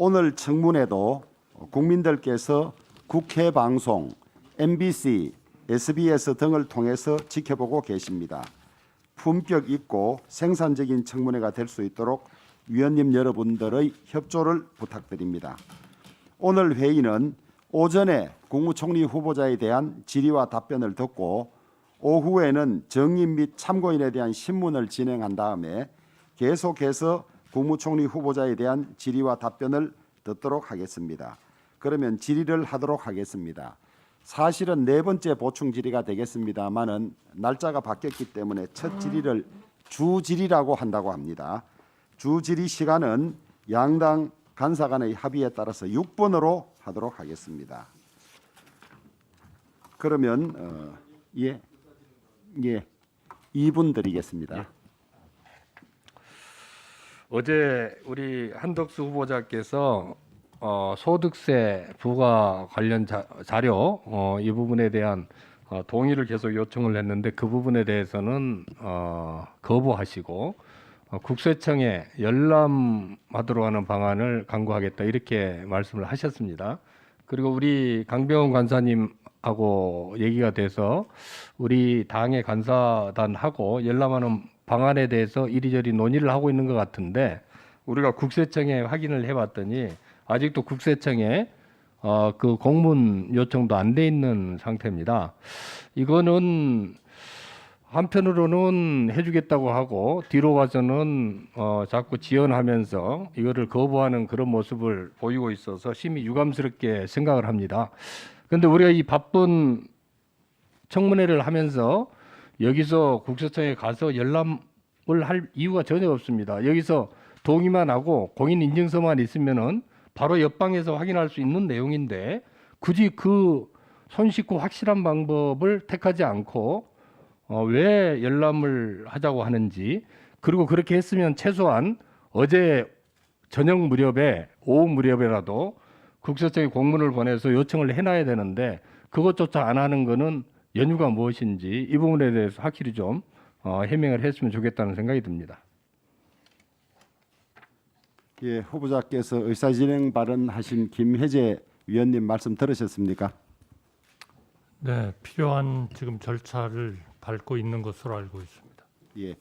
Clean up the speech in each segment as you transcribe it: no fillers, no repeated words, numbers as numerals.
오늘 청문회도 국민들께서 국회 방송, MBC, SBS 등을 통해서 지켜보고 계십니다. 품격 있고 생산적인 청문회가 될 수 있도록 위원님 여러분들의 협조를 부탁드립니다. 오늘 회의는 오전에 국무총리 후보자에 대한 질의와 답변을 듣고 오후에는 정인 및 참고인에 대한 신문을 진행한 다음에 계속해서 국무총리 후보자에 대한 질의와 답변을 듣도록 하겠습니다. 그러면 질의를 하도록 하겠습니다. 사실은 네 번째 보충 질의가 되겠습니다만은 날짜가 바뀌었기 때문에 첫 질의를 주 질의라고 한다고 합니다. 주 질의 시간은 양당 간사 간의 합의에 따라서 6분으로 하도록 하겠습니다. 그러면 2분 드리겠습니다. 예. 어제 우리 한덕수 후보자께서 소득세 부과 관련 자료 이 부분에 대한 동의를 계속 요청을 했는데 그 부분에 대해서는 거부하시고 국세청에 열람하도록 하는 방안을 강구하겠다 이렇게 말씀을 하셨습니다. 그리고 우리 강병훈 간사님하고 얘기가 돼서 우리 당의 간사단하고 열람하는 방안에 대해서 이리저리 논의를 하고 있는 것 같은데 우리가 국세청에 확인을 해봤더니 아직도 국세청에 그 공문 요청도 안 돼 있는 상태입니다. 이거는 한편으로는 해주겠다고 하고 뒤로 가서는 자꾸 지연하면서 이거를 거부하는 그런 모습을 보이고 있어서 심히 유감스럽게 생각을 합니다. 그런데 우리가 이 바쁜 청문회를 하면서 여기서 국세청에 가서 열람을 할 이유가 전혀 없습니다. 여기서 동의만 하고 공인인증서만 있으면은 바로 옆방에서 확인할 수 있는 내용인데 굳이 그 손쉽고 확실한 방법을 택하지 않고 왜 열람을 하자고 하는지, 그리고 그렇게 했으면 최소한 어제 저녁 무렵에 오후 무렵에라도 국세청에 공문을 보내서 요청을 해놔야 되는데 그것조차 안 하는 거는 연유가 무엇인지 이 부분에 대해서 확실히 좀 해명을 했으면 좋겠다는 생각이 듭니다. 예, 후보자께서 의사진행 발언하신 김혜재 위원님 말씀 들으셨습니까? 네, 필요한 지금 절차를 밟고 있는 것으로 알고 있습니다. 예,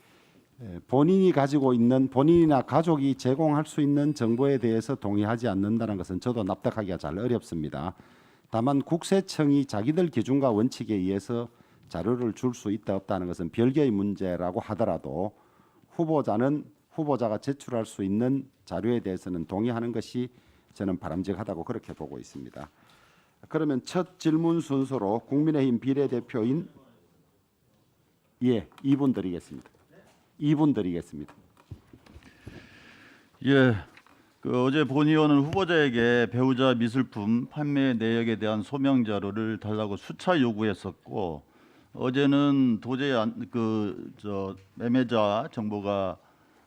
본인이 가지고 있는 본인이나 가족이 제공할 수 있는 정보에 대해서 동의하지 않는다는 것은 저도 납득하기가 잘 어렵습니다. 다만 국세청이 자기들 기준과 원칙에 의해서 자료를 줄 수 있다 없다는 것은 별개의 문제라고 하더라도 후보자가 제출할 수 있는 자료에 대해서는 동의하는 것이 저는 바람직하다고 그렇게 보고 있습니다. 그러면 첫 질문 순서로 국민의힘 비례대표인 2분 드리겠습니다. 2분 드리겠습니다. 예, 어제 본 의원은 후보자에게 배우자 미술품 판매 내역에 대한 소명 자료를 달라고 수차 요구했었고 어제는 도저히 매매자 정보가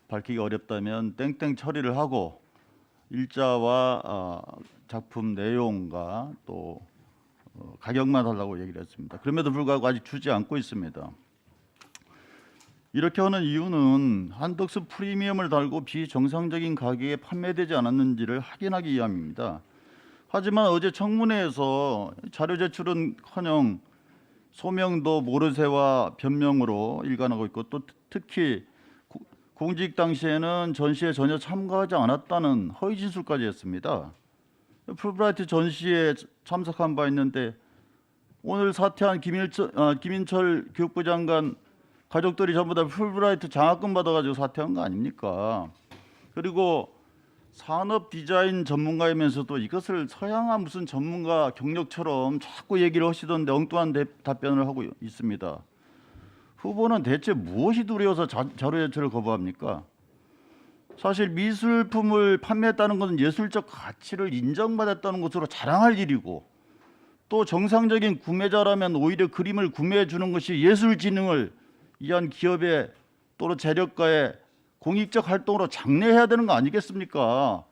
밝히기 어렵다면 땡땡 처리를 하고 일자와 작품 내용과 또 가격만 달라고 얘기를 했습니다. 그럼에도 불구하고 아직 주지 않고 있습니다. 이렇게 하는 이유는 한덕수 프리미엄을 달고 비정상적인 가격에 판매되지 않았는지를 확인하기 위함입니다. 하지만 어제 청문회에서 자료 제출은커녕 소명도 모르쇠와 변명으로 일관하고 있고 또 특히 공직 당시에는 전시에 전혀 참가하지 않았다는 허위 진술까지 했습니다. 풀브라이트 전시에 참석한 바 있는데 오늘 사퇴한 김인철 교육부 장관 가족들이 전부 다 풀브라이트 장학금 받아가지고 사퇴한 거 아닙니까? 그리고 산업 디자인 전문가이면서도 이것을 서양한 무슨 전문가 경력처럼 자꾸 얘기를 하시던데 엉뚱한 답변을 하고 있습니다. 후보는 대체 무엇이 두려워서 자료 제출을 거부합니까? 사실 미술품을 판매했다는 것은 예술적 가치를 인정받았다는 것으로 자랑할 일이고 또 정상적인 구매자라면 오히려 그림을 구매해 주는 것이 예술지능을 위한 기업의 또는 재력가의 공익적 활동으로 장려해야 되는 거 아니겠습니까?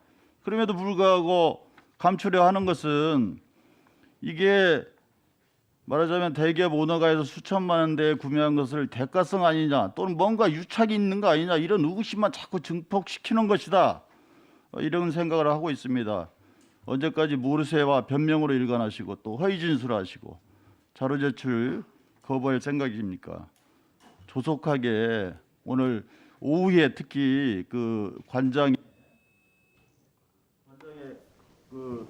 그럼에도 불구하고 감추려 하는 것은 이게 말하자면 대기업 오너가에서 수천만 원대에 구매한 것을 대가성 아니냐 또는 뭔가 유착이 있는 거 아니냐 이런 의구심만 자꾸 증폭시키는 것이다 이런 생각을 하고 있습니다. 언제까지 모르쇠와 변명으로 일관하시고 또 허위 진술하시고 자료 제출 거부할 생각입니까? 조속하게 오늘 오후에 특히 그 관장의 그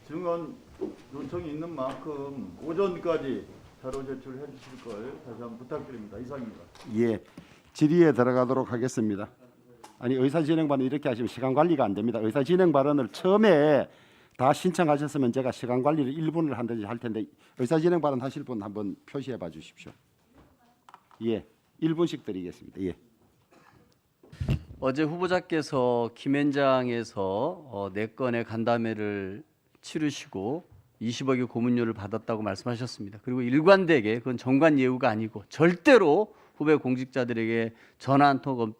증언 요청이 있는 만큼 오전까지 자료 제출해 주실 걸 다시 한번 부탁드립니다. 이상입니다. 예, 질의에 들어가도록 하겠습니다. 아니 의사진행 발언 이렇게 하시면 시간 관리가 안 됩니다. 의사진행 발언을 처음에 다 신청하셨으면 제가 시간 관리를 1분을 한다든지 할 텐데 의사진행 발언 하실 분 한번 표시해 봐 주십시오. 예, 1분씩 드리겠습니다. 예. 어제 후보자께서 김현장에서 4건의 간담회를 치르시고 20억의 고문료를 받았다고 말씀하셨습니다. 그리고 일관되게 그건 정관 예우가 아니고 절대로 후배 공직자들에게 전화 한 통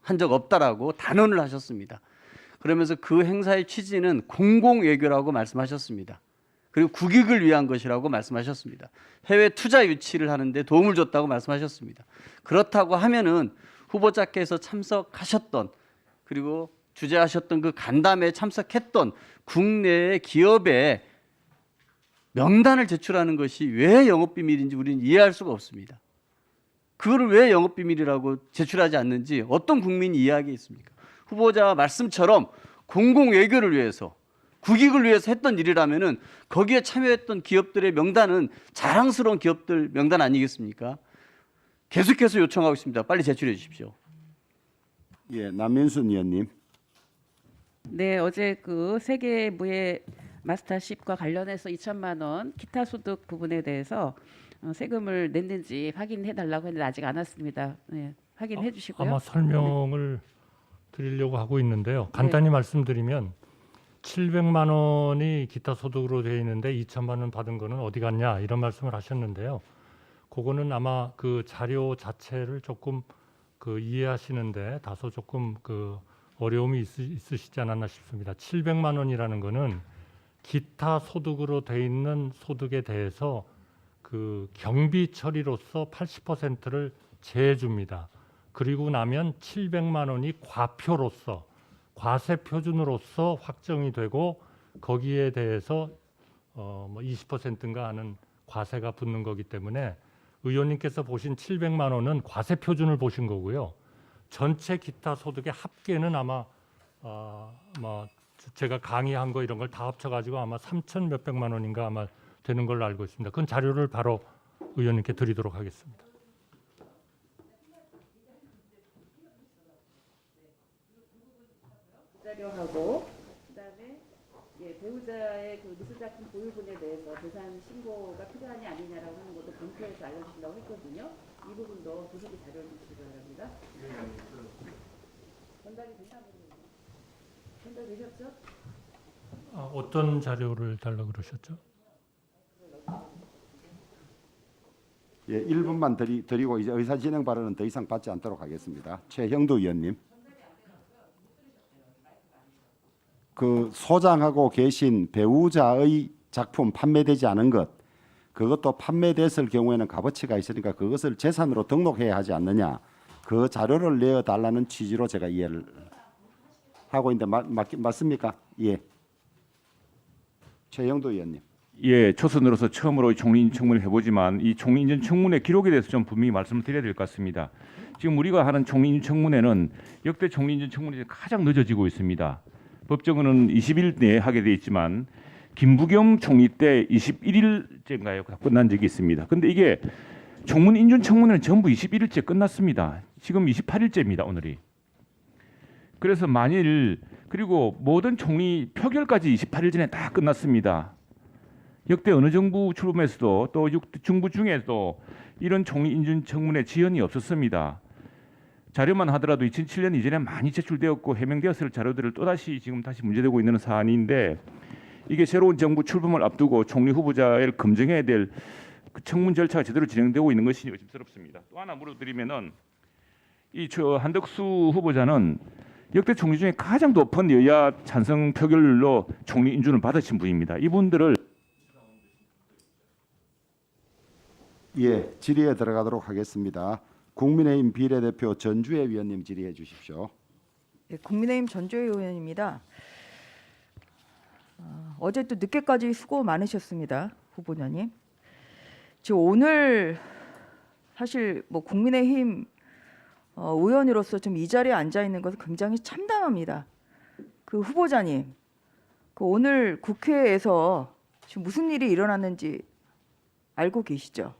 한 적 없다라고 단언을 하셨습니다. 그러면서 그 행사의 취지는 공공외교라고 말씀하셨습니다. 그리고 국익을 위한 것이라고 말씀하셨습니다. 해외 투자 유치를 하는데 도움을 줬다고 말씀하셨습니다. 그렇다고 하면은 후보자께서 참석하셨던 그리고 주재하셨던 그 간담회에 참석했던 국내의 기업의 명단을 제출하는 것이 왜 영업비밀인지 우리는 이해할 수가 없습니다. 그거를 왜 영업비밀이라고 제출하지 않는지 어떤 국민이 이해하게 있습니까? 후보자 말씀처럼 공공외교를 위해서 국익을 위해서 했던 일이라면은 거기에 참여했던 기업들의 명단은 자랑스러운 기업들 명단 아니겠습니까? 계속해서 요청하고 있습니다. 빨리 제출해 주십시오. 예, 남민순 의원님. 네, 어제 그 세계 무예 마스터십과 관련해서 2천만 원 기타 소득 부분에 대해서 세금을 냈는지 확인해 달라고 했는데 아직 안 왔습니다. 네, 확인해 주시고요. 아마 설명을 드리려고 하고 있는데요. 간단히 말씀드리면 700만 원이 기타 소득으로 되어 있는데 2천만 원 받은 거는 어디 갔냐 이런 말씀을 하셨는데요. 그거는 아마 그 자료 자체를 조금 그 이해하시는데 다소 조금 그 어려움이 있으시지 않았나 싶습니다. 700만 원이라는 거는 기타 소득으로 돼 있는 소득에 대해서 그 경비 처리로서 80%를 제해줍니다. 그리고 나면 700만 원이 과표로서 과세 표준으로서 확정이 되고 거기에 대해서 뭐 20%인가 하는 과세가 붙는 거기 때문에 의원님께서 보신 700만 원은 과세 표준을 보신 거고요. 전체 기타 소득의 합계는 아마 뭐 제가 강의한 거 이런 걸 다 합쳐가지고 아마 3천 몇백만 원인가 아마 되는 걸로 알고 있습니다. 그건 자료를 바로 의원님께 드리도록 하겠습니다. 자료하고 그다음에 배우자의 그 미술 작품 보유분에 대해서 재산 신고가 필요하냐 아니냐라고 하는 것도 검토해서 알려주신다고 했거든요. 이 부분도 부수기 자료를 주시기 바랍니다. 전달이 됐나 모르겠네요. 전달되셨죠? 어떤 자료를 달라고 그러셨죠? 예, 1분만 드리고 이제 의사진행 발언은 더 이상 받지 않도록 하겠습니다. 최형도 의원님. 그 소장하고 계신 배우자의 작품 판매되지 않은 것, 그것도 판매됐을 경우에는 값어치가 있으니까 그것을 재산으로 등록해야 하지 않느냐, 그 자료를 내어달라는 취지로 제가 이해를 하고 있는데 맞습니까? 예. 최영도 의원님. 예, 초선으로서 처음으로 총리인준 청문을 해보지만 이 총리인준 청문회 기록에 대해서 좀 분명히 말씀을 드려야 될 것 같습니다. 지금 우리가 하는 총리인준 청문회는 역대 총리인준 청문회 가장 늦어지고 있습니다. 법정은 20일 내에 하게 돼 있지만 김부겸 총리 때 21일째인가요? 끝난 적이 있습니다. 근데 이게 총문인준 청문회는 전부 21일째 끝났습니다. 지금 28일째입니다, 오늘이. 그래서 만일 그리고 모든 총리 표결까지 28일 전에 다 끝났습니다. 역대 어느 정부 출범에서도 또 정부 중에도 이런 총리 인준 청문회 지연이 없었습니다. 자료만 하더라도 2007년 이전에 많이 제출되었고 해명되었을 자료들을 또다시 지금 다시 문제되고 있는 사안인데 이게 새로운 정부 출범을 앞두고 총리 후보자를 검증해야 될 그 청문 절차가 제대로 진행되고 있는 것이 의심스럽습니다. 또 하나 물어드리면은 한덕수 후보자는 역대 총리 중에 가장 높은 여야 찬성 표결률로 총리 인준을 받으신 분입니다. 이분들을 예, 질의에 들어가도록 하겠습니다. 국민의힘 비례대표 전주혜 위원님 질의해 주십시오. 네, 국민의힘 전주희 의원입니다. 어제 또 늦게까지 수고 많으셨습니다, 후보자님. 지금 오늘 사실 뭐 국민의힘 의원으로서 좀 이 자리에 앉아 있는 것은 굉장히 참담합니다. 그 후보자님, 그 오늘 국회에서 지금 무슨 일이 일어났는지 알고 계시죠?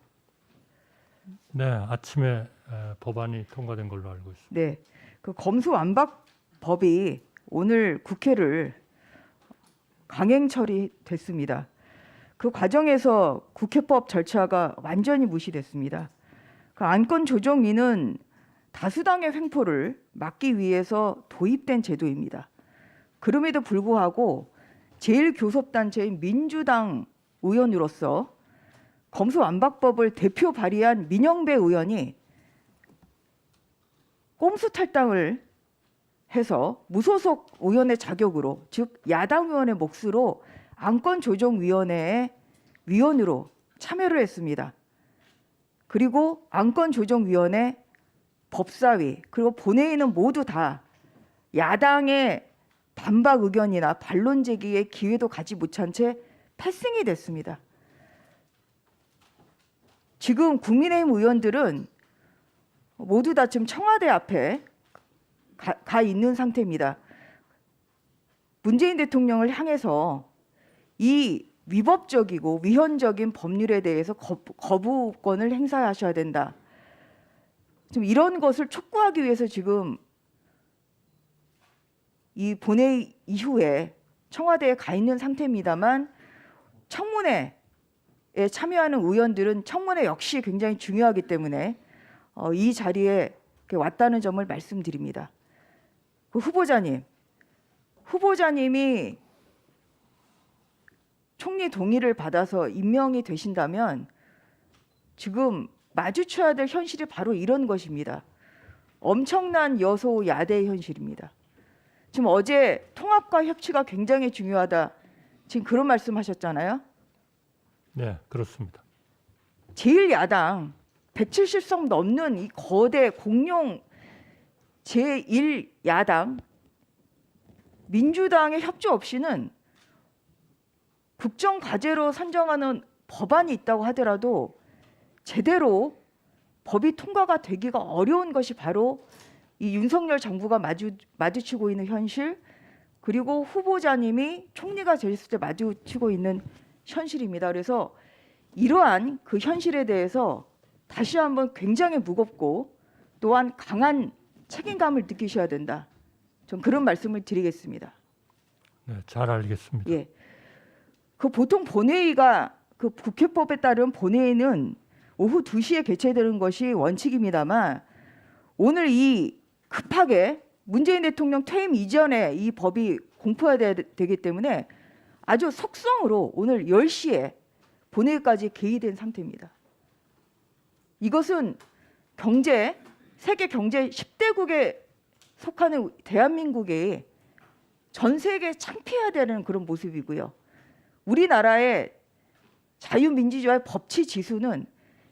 네, 아침에 법안이 통과된 걸로 알고 있습니다. 네, 그 검수완박법이 오늘 국회를 강행 처리됐습니다. 그 과정에서 국회법 절차가 완전히 무시됐습니다. 그 안건조정위는 다수당의 횡포를 막기 위해서 도입된 제도입니다. 그럼에도 불구하고 제1교섭단체인 민주당 의원으로서 검수완박법을 대표 발의한 민영배 의원이 꼼수 탈당을 해서 무소속 의원의 자격으로, 즉 야당 의원의 몫으로 안건조정위원회의 위원으로 참여를 했습니다. 그리고 안건조정위원회, 법사위, 그리고 본회의는 모두 다 야당의 반박 의견이나 반론 제기의 기회도 갖지 못한 채 패싱이 됐습니다. 지금 국민의힘 의원들은 모두 다 지금 청와대 앞에 가 있는 상태입니다. 문재인 대통령을 향해서 이 위법적이고 위헌적인 법률에 대해서 거부권을 행사하셔야 된다. 지금 이런 것을 촉구하기 위해서 지금 이 본회의 이후에 청와대에 가 있는 상태입니다만, 청문회에 참여하는 의원들은 청문회 역시 굉장히 중요하기 때문에 이 자리에 왔다는 점을 말씀드립니다. 그 후보자님이 총리 동의를 받아서 임명이 되신다면 지금 마주쳐야 될 현실이 바로 이런 것입니다. 엄청난 여소야대 현실입니다. 지금 어제 통합과 협치가 굉장히 중요하다, 지금 그런 말씀하셨잖아요. 네, 그렇습니다. 제1야당 170석 넘는 이 거대 공룡 제1야당 민주당의 협조 없이는 국정과제로 선정하는 법안이 있다고 하더라도 제대로 법이 통과가 되기가 어려운 것이 바로 이 윤석열 정부가 마주치고 있는 현실, 그리고 후보자님이 총리가 되셨을 때 마주치고 있는 현실입니다. 그래서 이러한 그 현실에 대해서 다시 한번 굉장히 무겁고 또한 강한 책임감을 느끼셔야 된다. 전 그런 말씀을 드리겠습니다. 네, 잘 알겠습니다. 예. 그 보통 본회의가, 그 국회법에 따른 본회의는 오후 2시에 개최되는 것이 원칙입니다만, 오늘 이 급하게 문재인 대통령 퇴임 이전에 이 법이 공포해야 되기 때문에 아주 속성으로 오늘 10시에 본회의까지 개의된 상태입니다. 이것은 세계 경제 10대국에 속하는 대한민국이 전 세계에 창피해야 되는 그런 모습이고요. 우리나라의 자유민주주의의 법치 지수는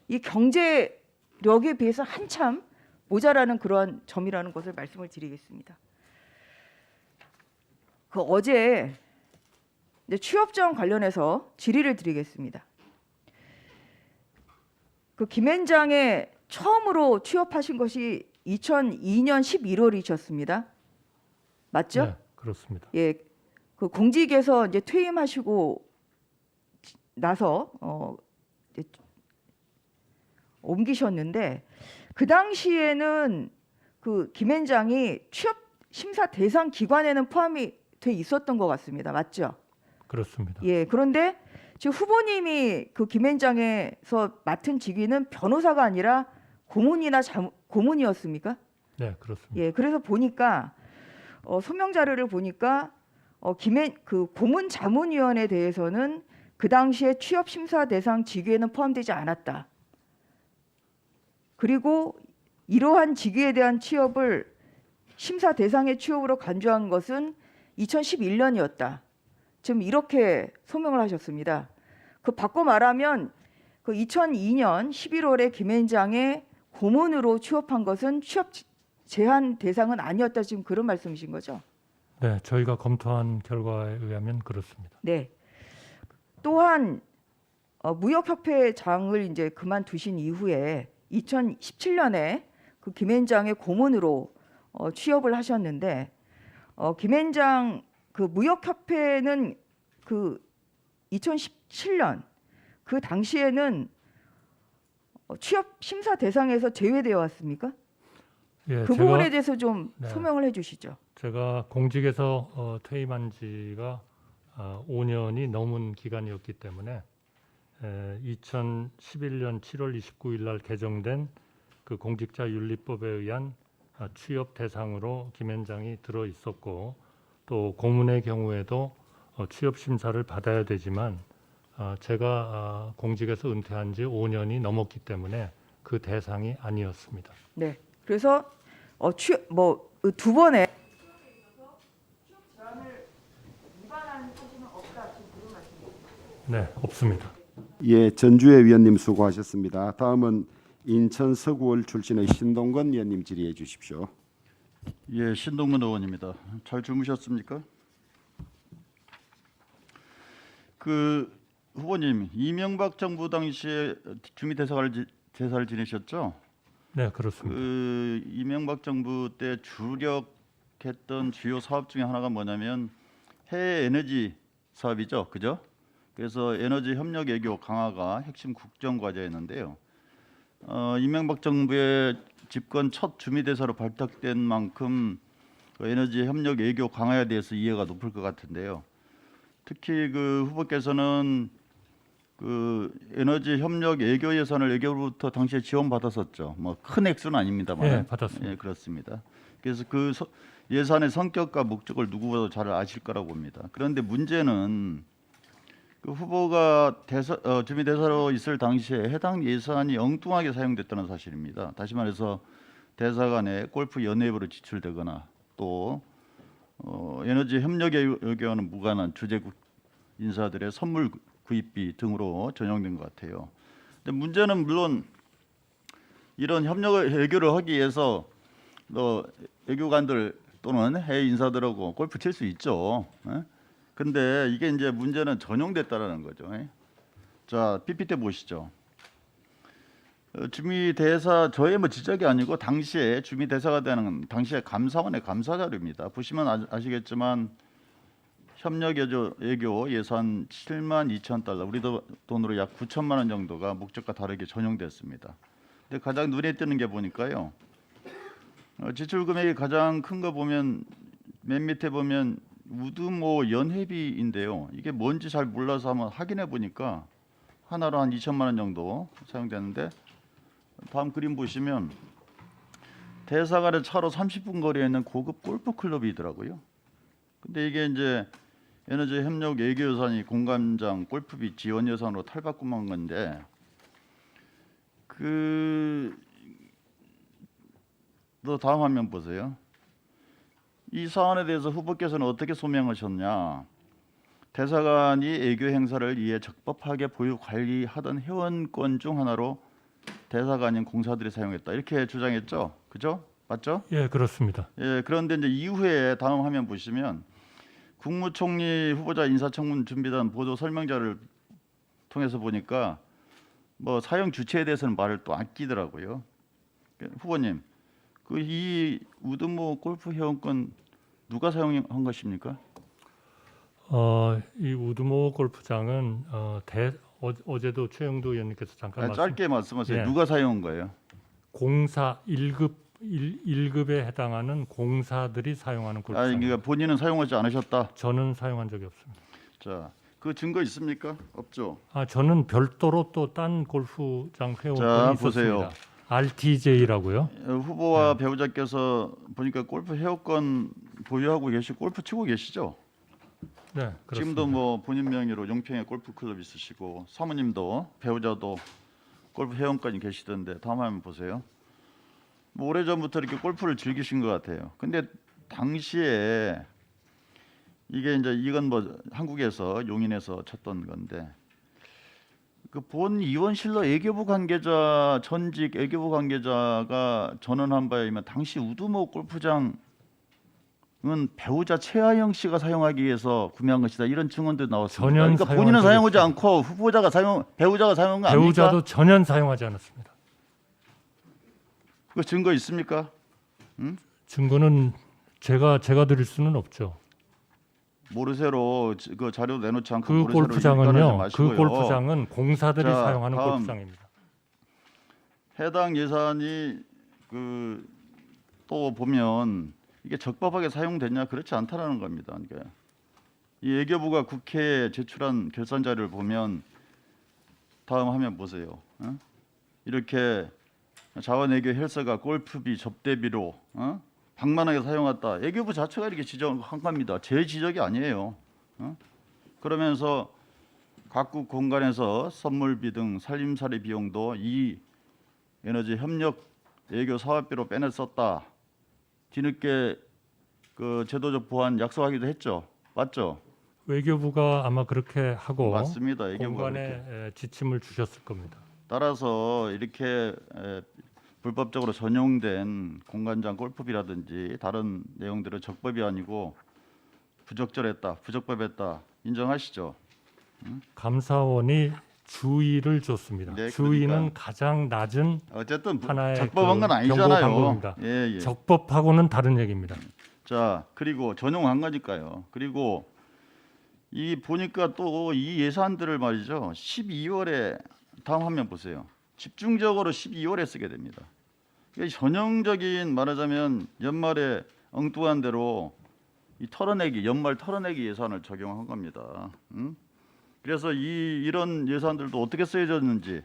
이 경제력에 비해서 한참 모자라는 그러한 점이라는 것을 말씀을 드리겠습니다. 그 어제 취업자원 관련해서 질의를 드리겠습니다. 그 김앤장에 처음으로 취업하신 것이 2002년 11월이셨습니다. 맞죠? 네, 그렇습니다. 예, 그 공직에서 이제 퇴임하시고 나서 이제 옮기셨는데, 그 당시에는 그 김앤장이 취업 심사 대상 기관에는 포함이 돼 있었던 것 같습니다. 맞죠? 그렇습니다. 예, 그런데 지금 후보님이 그 김앤장에서 맡은 직위는 변호사가 아니라 고문이었습니까? 네, 그렇습니다. 예, 그래서 보니까 소명 자료를 보니까 그 고문자문위원회에 대해서는 그 당시에 취업 심사 대상 직위에는 포함되지 않았다. 그리고 이러한 직위에 대한 취업을 심사 대상의 취업으로 간주한 것은 2011년이었다. 지금 이렇게 소명을 하셨습니다. 그 바꿔 말하면 그 2002년 11월에 김앤장에 고문으로 취업한 것은 취업 제한 대상은 아니었다 지금 그런 말씀이신 거죠? 네, 저희가 검토한 결과에 의하면 그렇습니다. 네. 또한 무역협회장을 이제 그만두신 이후에 2017년에 그 김앤장의 고문으로 취업을 하셨는데 김앤장 그 무역협회는 그 2017년 그 당시에는 취업 심사 대상에서 제외되어 왔습니까? 예, 그 부분에 대해서 좀 네. 소명을 해주시죠. 제가 공직에서 퇴임한 지가 5년이 넘은 기간이었기 때문에 2011년 7월 29일 날 개정된 그 공직자윤리법에 의한 취업 대상으로 김앤장이 들어 있었고 또 고문의 경우에도 취업 심사를 받아야 되지만 제가 공직에서 은퇴한 지 5년이 넘었기 때문에 그 대상이 아니었습니다. 네. 그래서 두 번의 네, 없습니다. 예, 전주혜 위원님 수고하셨습니다. 다음은 인천 서구월 출신의 신동건 위원님 질의해 주십시오. 예, 신동근 의원입니다. 잘 주무셨습니까? 그 후보님, 이명박 정부 당시에 주미대사를 지내셨죠? 네, 그렇습니다. 그 이명박 정부 때 주력했던 주요 사업 중에 하나가 뭐냐면 해외 에너지 사업이죠, 그죠? 그래서 에너지 협력 외교 강화가 핵심 국정 과제였는데요. 이명박 정부의 집권 첫 주미대사로 발탁된 만큼 그 에너지 협력 외교 강화에 대해서 이해가 높을 것 같은데요. 특히 그 후보께서는 그 에너지 협력 외교 예산을 외교부터 당시에 지원받았었죠. 뭐 큰 액수는 아닙니다만. 예, 받았습니다. 예, 그렇습니다. 그래서 그 예산의 성격과 목적을 누구보다 잘 아실 거라고 봅니다. 그런데 문제는 그 후보가 주미대사로 있을 당시에 해당 예산이 엉뚱하게 사용됐다는 사실입니다. 다시 말해서 대사관에 골프 연회비로 지출되거나 또 에너지 협력 외교와는 무관한 주재국 인사들의 선물 구입비 등으로 전용된 것 같아요. 근데 문제는 물론 이런 협력 외교를 하기 위해서 외교관들 또는 해외 인사들하고 골프 칠 수 있죠. 근데 이게 이제 문제는 전용됐다라는 거죠. 자, PPT 보시죠. 주미 대사 저의 뭐 지적이 아니고 당시에 주미 대사가 되는 당시에 감사원의 감사 자료입니다. 보시면 아시겠지만 협력 외교 예산 7만 2천 달러, 우리 돈으로 약 9천만 원 정도가 목적과 다르게 전용됐습니다. 근데 가장 눈에 띄는 게 보니까요. 지출 금액이 가장 큰 거 보면 맨 밑에 보면 우드모 연회비인데요. 이게 뭔지 잘 몰라서 한번 확인해 보니까 하나로 한 2천만 원 정도 사용되는데 다음 그림 보시면 대사관의 차로 30분 거리에 있는 고급 골프 클럽이더라고요. 근데 이게 이제 에너지 협력 외교 예산이 공감장 골프비 지원 예산으로 탈바꿈한 건데 또 다음 화면 보세요. 이 사안에 대해서 후보께서는 어떻게 소명하셨냐? 대사관이 외교 행사를 위해 적법하게 보유 관리하던 회원권 중 하나로 대사관인 공사들이 사용했다 이렇게 주장했죠, 그죠? 맞죠? 예, 그렇습니다. 예, 그런데 이제 이후에 다음 화면 보시면 국무총리 후보자 인사청문 준비단 보도 설명자를 통해서 보니까 뭐 사용 주체에 대해서는 말을 또 아끼더라고요. 후보님, 이 우드모 골프 회원권 누가 사용한 것입니까? 이 우드모 골프장은 어제도 최영도 의원님께서 잠깐 짧게 말씀하세요. 예. 누가 사용한 거예요? 공사 1급에 해당하는 공사들이 사용하는 골프장. 그러니까 본인은 사용하지 않으셨다. 저는 사용한 적이 없습니다. 자, 그 증거 있습니까? 없죠. 저는 별도로 또 딴 골프장 자, 회원권이 보세요. 있었습니다. RTJ라고요. 후보와 배우자께서 보니까 골프 회원권 보유하고 골프 치고 계시죠? 네, 그렇습니다. 지금도 뭐 본인 명의로 용평에 골프 클럽 있으시고 사모님도 배우자도 골프 회원권이 계시던데 다음 화면 보세요. 뭐 오래전부터 이렇게 골프를 즐기신 것 같아요. 근데 당시에 이건 뭐 한국에서 용인에서 쳤던 건데 그 본 의원실로 외교부 관계자 전직 외교부 관계자가 전언한 바에 의하면 당시 우두모 골프장은 배우자 최하영 씨가 사용하기 위해서 구매한 것이다 이런 증언도 나왔습니다. 전혀 그러니까 본인은 사용한 적이 사용하지 없습니다. 않고 배우자가 사용한 거 아닙니까? 배우자도 전혀 사용하지 않았습니다. 그 증거 있습니까? 증거는 제가 드릴 수는 없죠. 모르쇠로 그 자료 내놓지 않고 그 모르쇠로 일관하지 골프장은요. 마시고요. 그 골프장은 공사들이 자, 사용하는 다음. 골프장입니다. 해당 예산이 그 또 보면 이게 적법하게 사용됐냐 그렇지 않다라는 겁니다. 그러니까 이 외교부가 국회에 제출한 결산 자료를 보면 다음 화면 보세요. 이렇게 자원외교 헬스가 골프비 접대비로 방만하게 사용했다. 외교부 자체가 이렇게 지적한 겁니다. 제 지적이 아니에요. 그러면서 각국 공간에서 선물비 등 살림살이 비용도 이 에너지 협력 외교 사업비로 빼내 썼다. 뒤늦게 그 제도적 보완 약속하기도 했죠. 맞죠? 외교부가 아마 그렇게 하고 맞습니다. 외교부가 그렇게. 공관에 지침을 주셨을 겁니다. 따라서 이렇게 불법적으로 전용된 공간장 골프비라든지 다른 내용들은 적법이 아니고 부적절했다, 부적법했다 인정하시죠? 감사원이 주의를 줬습니다. 네, 주의는 그러니까. 가장 낮은 어쨌든 하나의 적법한 건 그 아니잖아요. 경고 방법입니다. 예, 예. 적법하고는 다른 얘기입니다. 자, 그리고 전용한 거니까요. 그리고 이 보니까 또 이 예산들을 말이죠. 12월에 다음 화면 보세요. 집중적으로 12월에 쓰게 됩니다. 이게 전형적인 말하자면 연말에 엉뚱한 대로 이 털어내기 연말 털어내기 예산을 적용한 겁니다. 그래서 이런 예산들도 어떻게 쓰여졌는지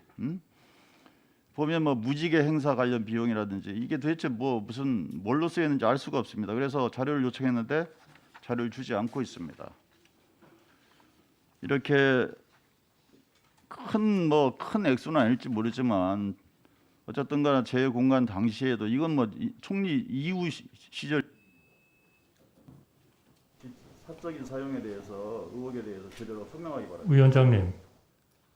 보면 뭐 무지개 행사 관련 비용이라든지 이게 도대체 뭐 무슨 뭘로 쓰였는지 알 수가 없습니다. 그래서 자료를 요청했는데 자료를 주지 않고 있습니다. 이렇게 큰 액수는 아닐지 모르지만 어쨌든 간에 재공간 당시에도 이건 뭐 총리 이후 시절 사적인 사용에 대해서 의혹에 대해서 제대로 설명하기 바랍니다. 위원장님,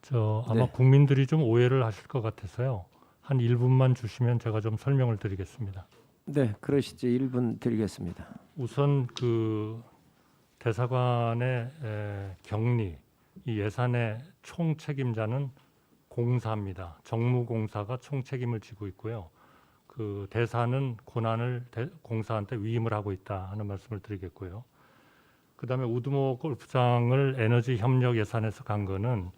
저 아마 네. 국민들이 좀 오해를 하실 것 같아서요. 한 1분만 주시면 제가 좀 설명을 드리겠습니다. 네, 그러시죠. 1분 드리겠습니다. 우선 그 대사관의 격리, 이 예산의 총 책임자는 공사입니다. 정무공사가 총 책임을 지고 있고요. 그 대사는 권한을 공사한테 위임을 하고 있다 하는 말씀을 드리겠고요. 그다음에 우두모 골프장을 에너지 협력 예산에서 간 거는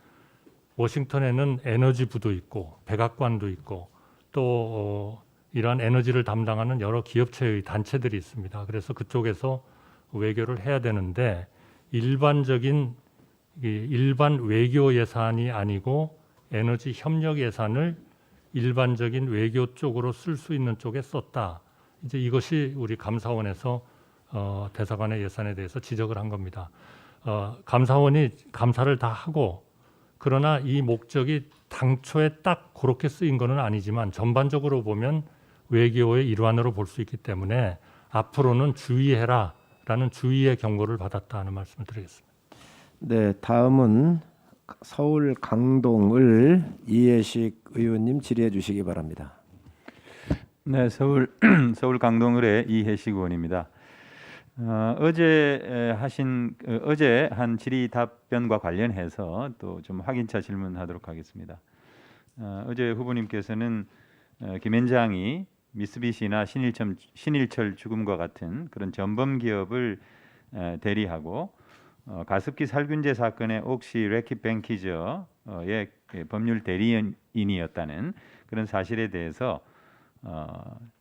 워싱턴에는 에너지부도 있고 백악관도 있고 또 이러한 에너지를 담당하는 여러 기업체의 단체들이 있습니다. 그래서 그쪽에서 외교를 해야 되는데 일반 외교 예산이 아니고 에너지 협력 예산을 일반적인 외교 쪽으로 쓸 수 있는 쪽에 썼다. 이제 이것이 우리 감사원에서 대사관의 예산에 대해서 지적을 한 겁니다. 감사원이 감사를 다 하고 그러나 이 목적이 당초에 딱 그렇게 쓰인 것은 아니지만 전반적으로 보면 외교의 일환으로 볼 수 있기 때문에 앞으로는 주의해라라는 주의의 경고를 받았다 하는 말씀을 드리겠습니다. 네, 다음은 서울 강동을 이해식 의원님 질의해 주시기 바랍니다. 네, 서울 강동을의 이해식 의원입니다. 어제 한 질의 답변과 관련해서 또 좀 확인차 질문하도록 하겠습니다. 어제 후보님께서는 김현장이 미쓰비시나 신일철 죽음과 같은 그런 전범 기업을 대리하고 가습기 살균제 사건의 옥시 래킷 뱅키저의 법률 대리인이었다는 그런 사실에 대해서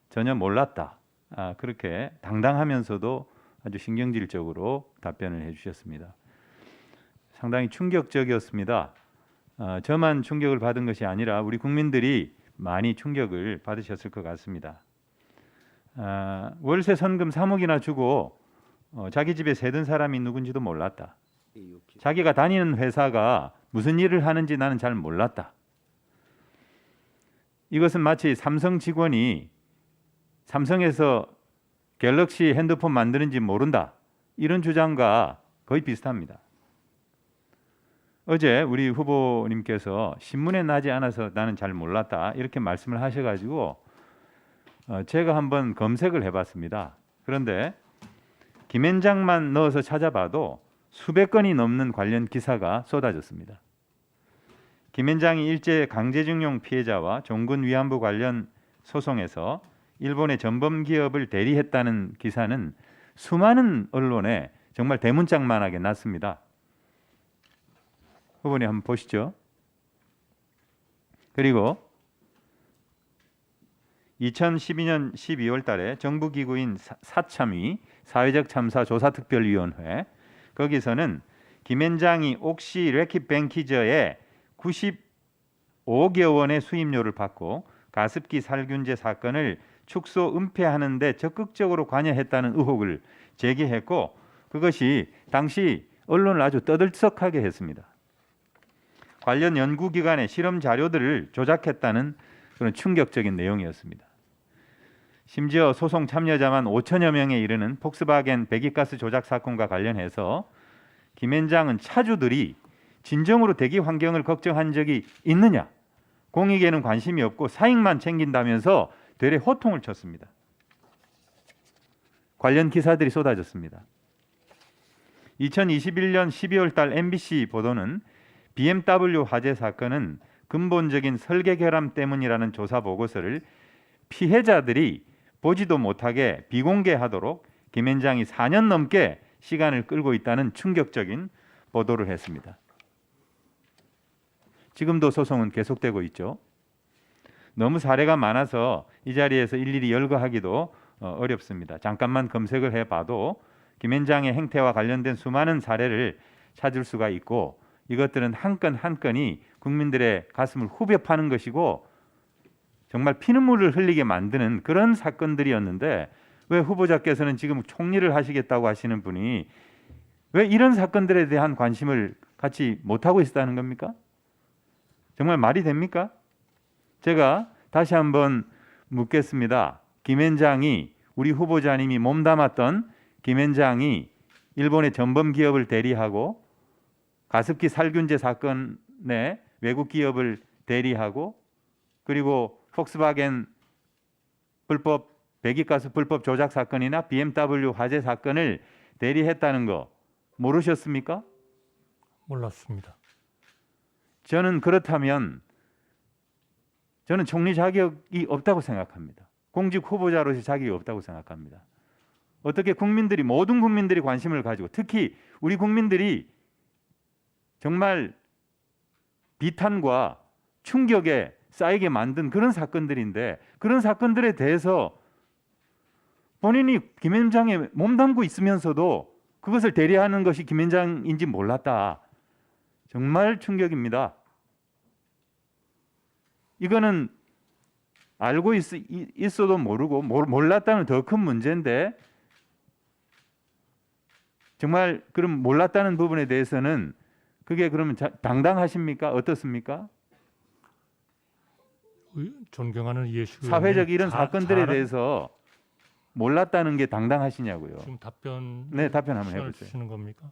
전혀 몰랐다. 그렇게 당당하면서도 아주 신경질적으로 답변을 해주셨습니다. 상당히 충격적이었습니다. 저만 충격을 받은 것이 아니라 우리 국민들이 많이 충격을 받으셨을 것 같습니다. 월세 선금 3억이나 주고 자기 집에 새든 사람이 누군지도 몰랐다. 자기가 다니는 회사가 무슨 일을 하는지 나는 잘 몰랐다. 이것은 마치 삼성 직원이 삼성에서 갤럭시 핸드폰 만드는지 모른다. 이런 주장과 거의 비슷합니다. 어제 우리 후보님께서 신문에 나지 않아서 나는 잘 몰랐다 이렇게 말씀을 하셔가지고 제가 한번 검색을 해봤습니다. 그런데 김앤장만 넣어서 찾아봐도 수백 건이 넘는 관련 기사가 쏟아졌습니다. 김앤장이 일제 강제징용 피해자와 종군 위안부 관련 소송에서 일본의 전범 기업을 대리했다는 기사는 수많은 언론에 정말 대문짝만하게 났습니다. 후보님 한번 보시죠. 그리고 2012년 12월 달에 정부기구인 사참위 사회적 참사 조사특별위원회 거기서는 김앤장이 옥시 래킷 뱅키저에 95억 원의 수임료를 받고 가습기 살균제 사건을 축소 은폐하는 데 적극적으로 관여했다는 의혹을 제기했고 그것이 당시 언론을 아주 떠들썩하게 했습니다. 관련 연구기관의 실험 자료들을 조작했다는 그런 충격적인 내용이었습니다. 심지어 소송 참여자만 5천여 명에 이르는 폭스바겐 배기가스 조작 사건과 관련해서 김앤장은 차주들이 진정으로 대기 환경을 걱정한 적이 있느냐, 공익에는 관심이 없고 사익만 챙긴다면서 되레 호통을 쳤습니다. 관련 기사들이 쏟아졌습니다. 2021년 12월 달 MBC 보도는 BMW 화재 사건은 근본적인 설계 결함 때문이라는 조사 보고서를 피해자들이 보지도 못하게 비공개하도록 김앤장이 4년 넘게 시간을 끌고 있다는 충격적인 보도를 했습니다. 지금도 소송은 계속되고 있죠. 너무 사례가 많아서 이 자리에서 일일이 열거하기도 어렵습니다. 잠깐만 검색을 해봐도 김앤장의 행태와 관련된 수많은 사례를 찾을 수가 있고 이것들은 한 건 한 건이 국민들의 가슴을 후벼 파는 것이고 정말 피눈물을 흘리게 만드는 그런 사건들이었는데 왜 후보자께서는 지금 총리를 하시겠다고 하시는 분이 왜 이런 사건들에 대한 관심을 갖지 못하고 있다는 겁니까? 정말 말이 됩니까? 제가 다시 한번 묻겠습니다. 김앤장이 우리 후보자님이 몸담았던 김앤장이 일본의 전범 기업을 대리하고 가습기 살균제 사건에 외국 기업을 대리하고 그리고 폭스바겐 불법 배기가스 불법 조작 사건이나 BMW 화재 사건을 대리했다는 거 모르셨습니까? 몰랐습니다. 저는 그렇다면 저는 총리 자격이 없다고 생각합니다. 공직 후보자로서 자격이 없다고 생각합니다. 어떻게 국민들이 모든 국민들이 관심을 가지고 특히 우리 국민들이 정말 비탄과 충격에 쌓이게 만든 그런 사건들인데 그런 사건들에 대해서 본인이 김앤장에 몸담고 있으면서도 그것을 대리하는 것이 김앤장인지 몰랐다. 정말 충격입니다. 이거는 알고 있어도 모르고 몰랐다는 더 큰 문제인데 정말 그럼 몰랐다는 부분에 대해서는 그게 그러면 당당하십니까? 어떻습니까? 존경하는 이해식 사회적 이런 사건들에 대해서 몰랐다는 게 당당하시냐고요. 지금 답변 답변 한번 해보세요. 주시는 겁니까?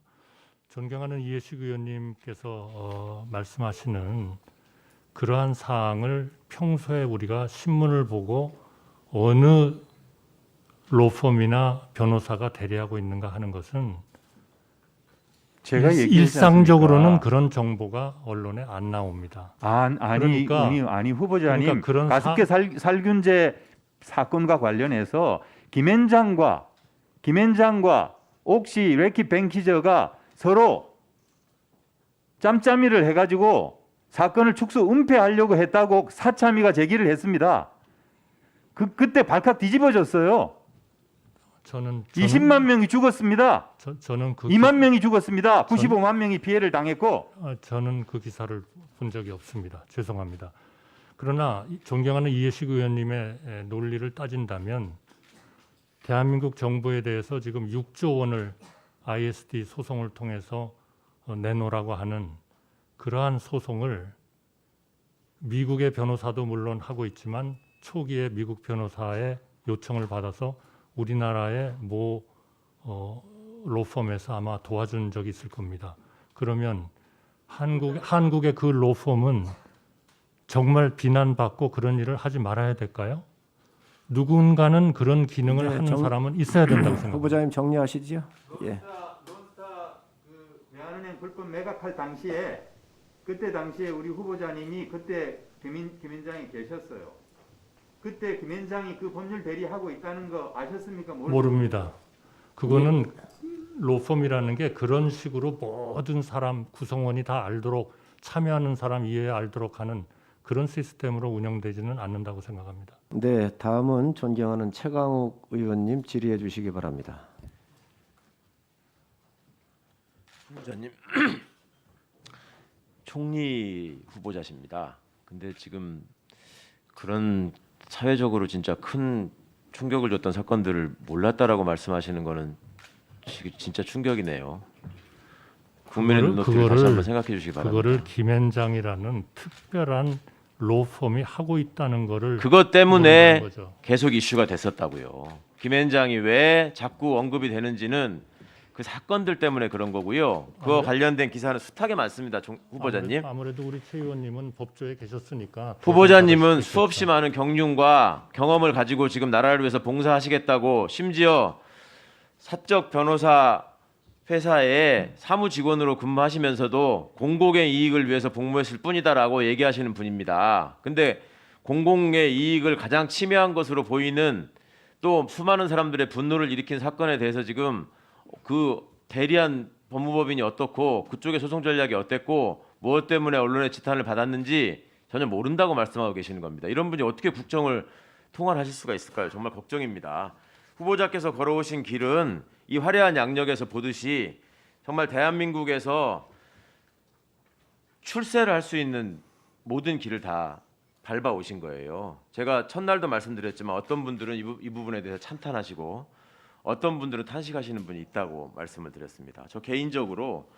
존경하는 이해식 의원님께서 말씀하시는 그러한 사항을 평소에 우리가 신문을 보고 어느 로펌이나 변호사가 대리하고 있는가 하는 것은 제가 일상적으로는 그런 정보가 언론에 안 나옵니다. 아니 후보자님 그러니까 그런 가습기 살균제 사건과 관련해서 김앤장과 옥시 래킷 뱅키저가 서로 짬짬이를 해가지고 사건을 축소 은폐하려고 했다고 사참위가 제기를 했습니다. 그때 발칵 뒤집어졌어요. 저는 20만 명이 죽었습니다. 저는 2만 명이 죽었습니다. 95만 명이 피해를 당했고 저는 그 기사를 본 적이 없습니다. 죄송합니다. 그러나 존경하는 이해식 의원님의 논리를 따진다면 대한민국 정부에 대해서 지금 6조 원을 ISD 소송을 통해서 내놓으라고 하는 그러한 소송을 미국의 변호사도 물론 하고 있지만 초기에 미국 변호사의 요청을 받아서 우리나라의 모 로펌에서 아마 도와준 적이 있을 겁니다. 그러면 한국의 그 로펌은 정말 비난받고 그런 일을 하지 말아야 될까요? 누군가는 그런 기능을 네, 하는 사람은 있어야 된다고 생각합니다. 후보자님 정리하시죠. 예. 론스타 그 외환은행 불법 매각할 당시에 그때 당시에 우리 후보자님이 그때 김현장에 계셨어요. 그때 김현장이 그 법률 대리하고 있다는 거 아셨습니까? 모릅니다. 그거는 로펌이라는 게 그런 식으로 모든 사람 구성원이 다 알도록 참여하는 사람 이해 알도록 하는 그런 시스템으로 운영되지는 않는다고 생각합니다. 네, 다음은 존경하는 최강욱 의원님 질의해 주시기 바랍니다. 후보자님, 총리 후보자십니다. 근데 지금 그런 사회적으로 진짜 큰 충격을 줬던 사건들을 몰랐다라고 말씀하시는 거는 진짜 충격이네요. 국민의 눈높이를 다시 한번 생각해 주시기 바랍니다. 그거를 김현장이라는 특별한 로펌이 하고 있다는 거를 그것 때문에 모르는 거죠. 계속 이슈가 됐었다고요. 김현장이 왜 자꾸 언급이 되는지는 그 사건들 때문에 그런 거고요. 그거 관련된 기사는 숱하게 많습니다. 후보자님. 아무래도 우리 최 의원님은 법조에 계셨으니까 후보자님은 수없이 많은 경륜과 경험을 가지고 지금 나라를 위해서 봉사하시겠다고 심지어 사적 변호사 회사에 사무 직원으로 근무하시면서도 공공의 이익을 위해서 복무했을 뿐이다라고 얘기하시는 분입니다. 근데 공공의 이익을 가장 침해한 것으로 보이는 또 수많은 사람들의 분노를 일으킨 사건에 대해서 지금 그 대리한 법무법인이 어떻고 그쪽의 소송 전략이 어땠고 무엇 때문에 언론의 지탄을 받았는지 전혀 모른다고 말씀하고 계시는 겁니다. 이런 분이 어떻게 국정을 통할하실 수가 있을까요? 정말 걱정입니다. 후보자께서 걸어오신 길은 이 화려한 양력에서 보듯이 정말 대한민국에서 출세를 할 수 있는 모든 길을 다 밟아 오신 거예요. 제가 첫날도 말씀드렸지만 어떤 분들은 이 부분에 대해서 찬탄하시고 어떤 분들은 탄식하시는 분이 있다고 말씀을 드렸습니다. 저 개인적으로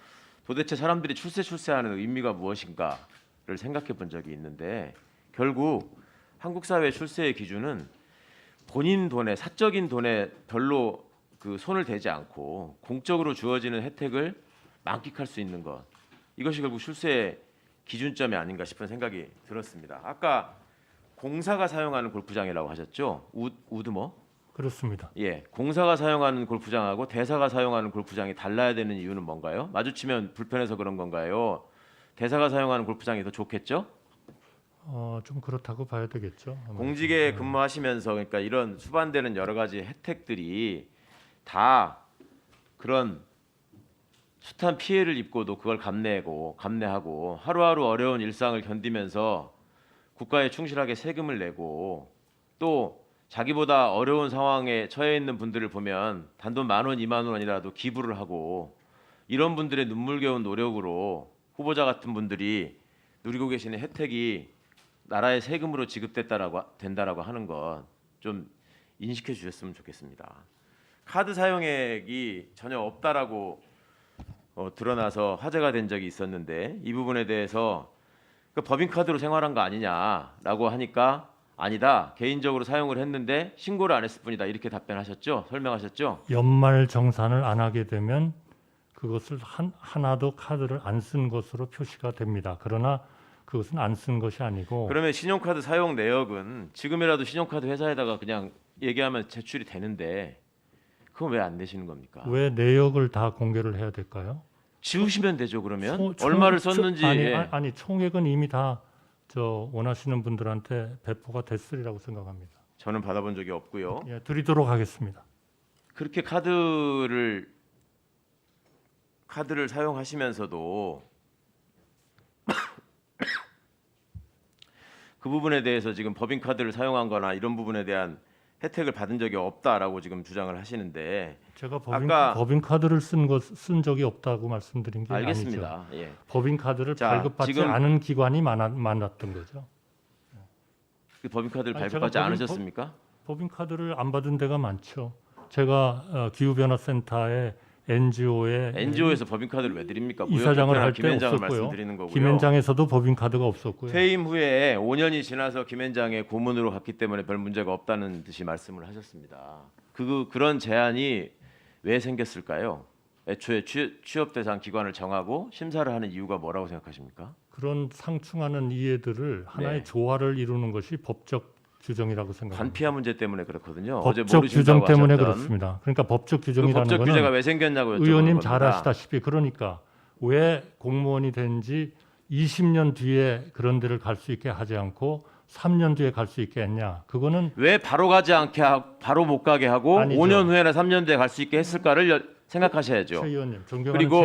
도대체 사람들이 출세하는 의미가 무엇인가를 생각해 본 적이 있는데 결국 한국 사회 출세의 기준은 본인 돈에 사적인 돈에 별로 그 손을 대지 않고 공적으로 주어지는 혜택을 만끽할 수 있는 것, 이것이 결국 출세의 기준점이 아닌가 싶은 생각이 들었습니다. 아까 공사가 사용하는 골프장이라고 하셨죠? 우드머? 그렇습니다. 예, 공사가 사용하는 골프장하고 대사가 사용하는 골프장이 달라야 되는 이유는 뭔가요? 마주치면 불편해서 그런 건가요? 대사가 사용하는 골프장이 더 좋겠죠? 좀 그렇다고 봐야 되겠죠. 아무래도. 공직에 근무하시면서 그러니까 이런 수반되는 여러 가지 혜택들이 다 그런 숱한 피해를 입고도 그걸 감내하고 하루하루 어려운 일상을 견디면서 국가에 충실하게 세금을 내고 또 자기보다 어려운 상황에 처해 있는 분들을 보면 단돈 10,000원, 20,000원이라도 기부를 하고 이런 분들의 눈물겨운 노력으로 후보자 같은 분들이 누리고 계시는 혜택이 나라의 세금으로 된다라고 하는 것 좀 인식해 주셨으면 좋겠습니다. 카드 사용액이 전혀 없다라고 드러나서 화제가 된 적이 있었는데 이 부분에 대해서 그 법인카드로 생활한 거 아니냐라고 하니까 아니다. 개인적으로 사용을 했는데 신고를 안 했을 뿐이다. 이렇게 답변하셨죠? 설명하셨죠? 연말 정산을 안 하게 되면 그것을 하나도 카드를 안 쓴 것으로 표시가 됩니다. 그러나 그것은 안 쓴 것이 아니고 그러면 신용카드 사용 내역은 지금이라도 신용카드 회사에다가 그냥 얘기하면 제출이 되는데 그건 왜 안 내시는 겁니까? 왜 내역을 다 공개를 해야 될까요? 지우시면 되죠. 그러면 얼마를 썼는지 아니 총액은 이미 다 원하시는 분들한테 배포가 됐으리라고 생각합니다. 저는 받아본 적이 없고요. 예, 드리도록 하겠습니다. 그렇게 카드를 사용하시면서도 그 부분에 대해서 지금 법인 카드를 사용한 거나 이런 부분에 대한 혜택을 받은 적이 없다라고 지금 주장을 하시는데 제가 아까 법인 카드를 쓴 적이 없다고 말씀드린 게 알겠습니다. 아니죠. 예. 법인 카드를 자, 발급받지 지금 않은 기관이 많았던 거죠. 그 법인 카드를 아니, 발급받지 제가 않으셨습니까? 법인 카드를 안 받은 데가 많죠. 제가 기후변화센터에 NGO에서 법인 카드를 왜 드립니까? 이사장을 할 때 김현장을 없었고요. 말씀드리는 거고요. 김현장에서도 법인 카드가 없었고요. 퇴임 후에 5년이 지나서 김현장의 고문으로 갔기 때문에 별 문제가 없다는 듯이 말씀을 하셨습니다. 그런 제한이 왜 생겼을까요? 애초에 취업 대상 기관을 정하고 심사를 하는 이유가 뭐라고 생각하십니까? 그런 상충하는 이해들을 하나의 네. 조화를 이루는 것이 법적 규정이라고 생각합니다. 관피아 문제 때문에 그렇거든요. 어제 법적 모르신다고 규정 때문에 하셨던 그렇습니다. 그러니까 법적 그 규정이라는 법적 거는 규제가 왜 생겼냐고 여쭤보는 의원님 겁니다. 잘 아시다시피 그러니까 왜 공무원이 된지 20년 뒤에 그런 데를 갈 수 있게 하지 않고 3년 뒤에 갈 수 있게 했냐? 그거는 왜 바로 가지 않게 바로 못 가게 하고 아니죠. 5년 후에나 3년 뒤에 갈 수 있게 했을까를 생각하셔야죠. 최 의원님, 그리고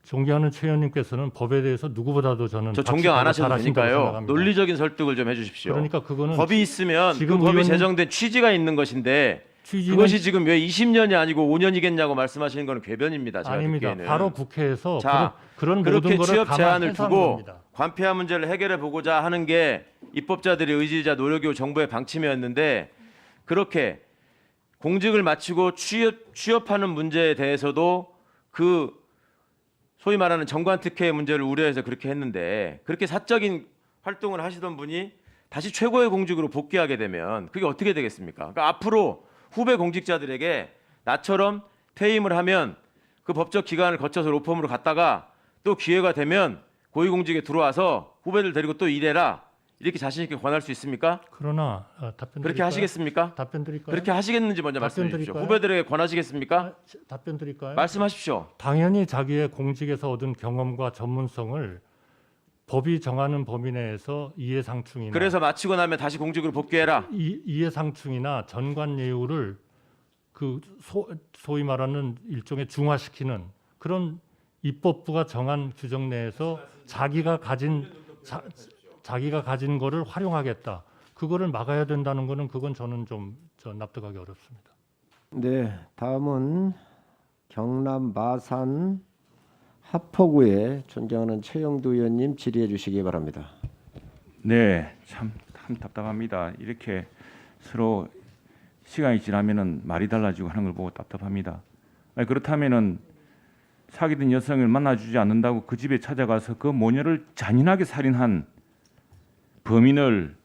존경하는 최 의원님께서는 법에 대해서 누구보다도 저는 저 존경 안 하셔도 잘하신다고 되니까요. 생각합니다. 논리적인 설득을 좀 해주십시오. 그러니까 그거는 법이 있으면 그 지금 법이 의원님- 제정된 취지가 있는 것인데 취지는 그것이 지금 왜 20년이 아니고 5년이겠냐고 말씀하시는 건 궤변입니다. 제가 아닙니다. 듣기에는. 바로 국회에서 자, 그런 그렇게 모든 거를 취업 제한을 감안해서 한 두고 겁니다. 관폐화 문제를 해결해 보고자 하는 게 입법자들의 의지이자 노력이고 정부의 방침이었는데 그렇게 공직을 마치고 취업하는 문제에 대해서도 그 소위 말하는 정관특혜 문제를 우려해서 그렇게 했는데 그렇게 사적인 활동을 하시던 분이 다시 최고의 공직으로 복귀하게 되면 그게 어떻게 되겠습니까? 그러니까 앞으로 후배 공직자들에게 나처럼 퇴임을 하면 그 법적 기간을 거쳐서 로펌으로 갔다가 또 기회가 되면 고위공직에 들어와서 후배들 데리고 또 일해라 이렇게 자신 있게 권할 수 있습니까? 그러나 답변 그렇게 드릴까요? 하시겠습니까? 답변 드릴까요? 그렇게 하시겠는지 먼저 답변 말씀해 주십시오. 드릴까요? 후배들에게 권하시겠습니까? 답변 드릴까요? 말씀하십시오. 당연히 자기의 공직에서 얻은 경험과 전문성을 법이 정하는 범위 내에서 이해상충이나 그래서 마치고 나면 다시 공직으로 복귀해라. 이해상충이나 전관예우를 그 소위 말하는 일종의 중화시키는 그런 입법부가 정한 규정 내에서 자기가 가진 거를 활용하겠다. 그거를 막아야 된다는 거는 그건 저는 좀 납득하기 어렵습니다. 네, 다음은 경남 마산 하포구의 존경하는 최영두 의원님 질의해 주시기 바랍니다. 네, 참 답답합니다. 이렇게 서로 시간이 지나면은 말이 달라지고 하는 걸 보고 답답합니다. 아니, 그렇다면은 사귀던 여성을 만나주지 않는다고 그 집에 찾아가서 그 모녀를 잔인하게 살인한 범인을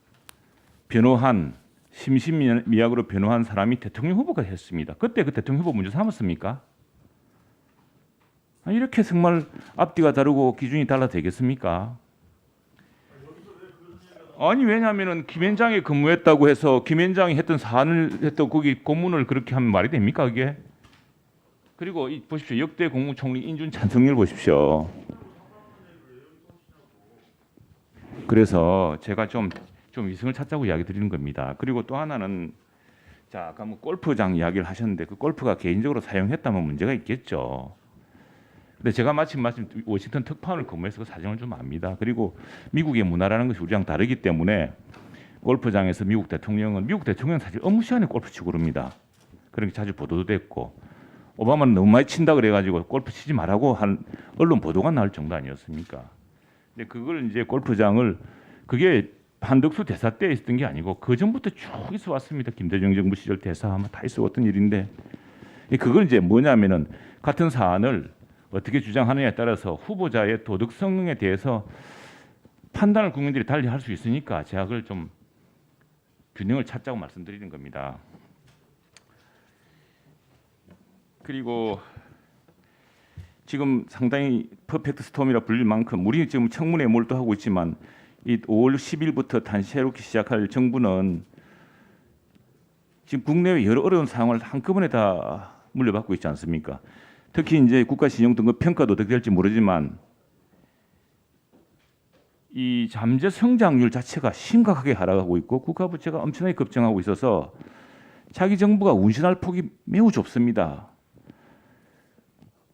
변호한 심신미약으로 변호한 사람이 대통령 후보가 했습니다. 그때 그 대통령 후보 문제 삼았습니까? 아니, 이렇게 정말 앞뒤가 다르고 기준이 달라 되겠습니까? 아니 왜냐하면은 김현장에 근무했다고 해서 김현장이 했던 사안을 했던 거기 고문을 그렇게 하면 말이 됩니까 그게? 그리고 보십시오 역대 국무총리 인준 찬성률 보십시오. 그래서 제가 좀 이성을 찾자고 이야기 드리는 겁니다. 그리고 또 하나는 자 아까 뭐 골프장 이야기를 하셨는데 그 골프가 개인적으로 사용했다면 문제가 있겠죠. 근데 제가 마침 워싱턴 특파원을 근무해서 그 사정을 좀 압니다. 그리고 미국의 문화라는 것이 우리랑 다르기 때문에 골프장에서 미국 대통령은 사실 업무 시간에 골프 치고 그럽니다. 그렇게 자주 보도도 됐고 오바마는 너무 많이 친다 그래가지고 골프 치지 말라고 한 언론 보도가 나올 정도 아니었습니까? 근데 그걸 이제 골프장을 그게 한덕수 대사 때 있었던 게 아니고 그 전부터 쭉 있어 왔습니다. 김대중 정부 시절 대사하면 다 있어 왔던 일인데 그걸 이제 뭐냐면은 같은 사안을 어떻게 주장하느냐에 따라서 후보자의 도덕성에 대해서 판단을 국민들이 달리 할 수 있으니까 제가 그걸 좀 균형을 찾자고 말씀드리는 겁니다. 그리고 지금 상당히 퍼펙트 스톰이라 불릴 만큼 우리 지금 청문회에 몰두하고 있지만 이 5월 10일부터 단시해롭게 시작할 정부는 지금 국내외 여러 어려운 상황을 한꺼번에 다 물려받고 있지 않습니까? 특히 이제 국가신용등급 평가도 어떻게 될지 모르지만 이 잠재 성장률 자체가 심각하게 하락하고 있고 국가 부채가 엄청나게 급증하고 있어서 자기 정부가 운신할 폭이 매우 좁습니다.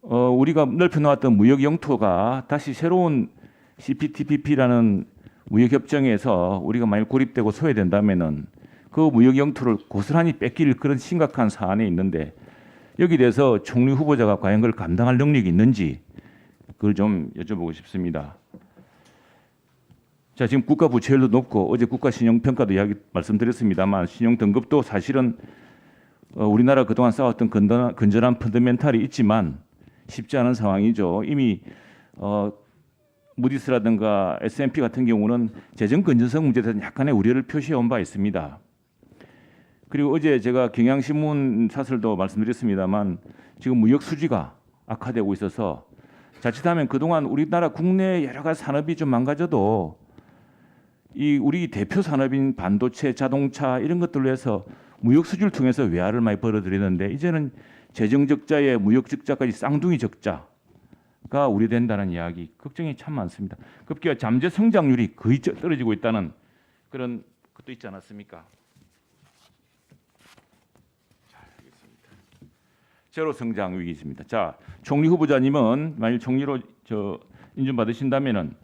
우리가 넓혀놓았던 무역 영토가 다시 새로운 CPTPP라는 무역 협정에서 우리가 만약 고립되고 소외된다면은 그 무역 영토를 고스란히 뺏길 그런 심각한 사안에 있는데 여기 대해서 총리 후보자가 과연 그걸 감당할 능력이 있는지 그걸 좀 여쭤보고 싶습니다. 자, 지금 국가 부채율도 높고 어제 국가 신용 평가도 이야기 말씀드렸습니다만 신용 등급도 사실은 우리나라 그동안 쌓았던 건전한 펀더멘탈이 있지만 쉽지 않은 상황이죠. 이미 무디스라든가 S&P 같은 경우는 재정 건전성 문제에 대해서 약간의 우려를 표시해 온 바 있습니다. 그리고 어제 제가 경향신문 사설도 말씀드렸습니다만 지금 무역 수지가 악화되고 있어서 자칫하면 그동안 우리나라 국내 여러 가지 산업이 좀 망가져도 이 우리 대표 산업인 반도체, 자동차 이런 것들로 해서 무역 수주를 통해서 외화를 많이 벌어들이는데 이제는 재정 적자에 무역 적자까지 쌍둥이 적자가 우려된다는 이야기, 걱정이 참 많습니다. 급기야 잠재 성장률이 거의 떨어지고 있다는 그런 것도 있지 않았습니까? 자, 알겠습니다. 제로 성장 위기 있습니다. 자, 총리 후보자님은 만일 총리로 인준 받으신다면은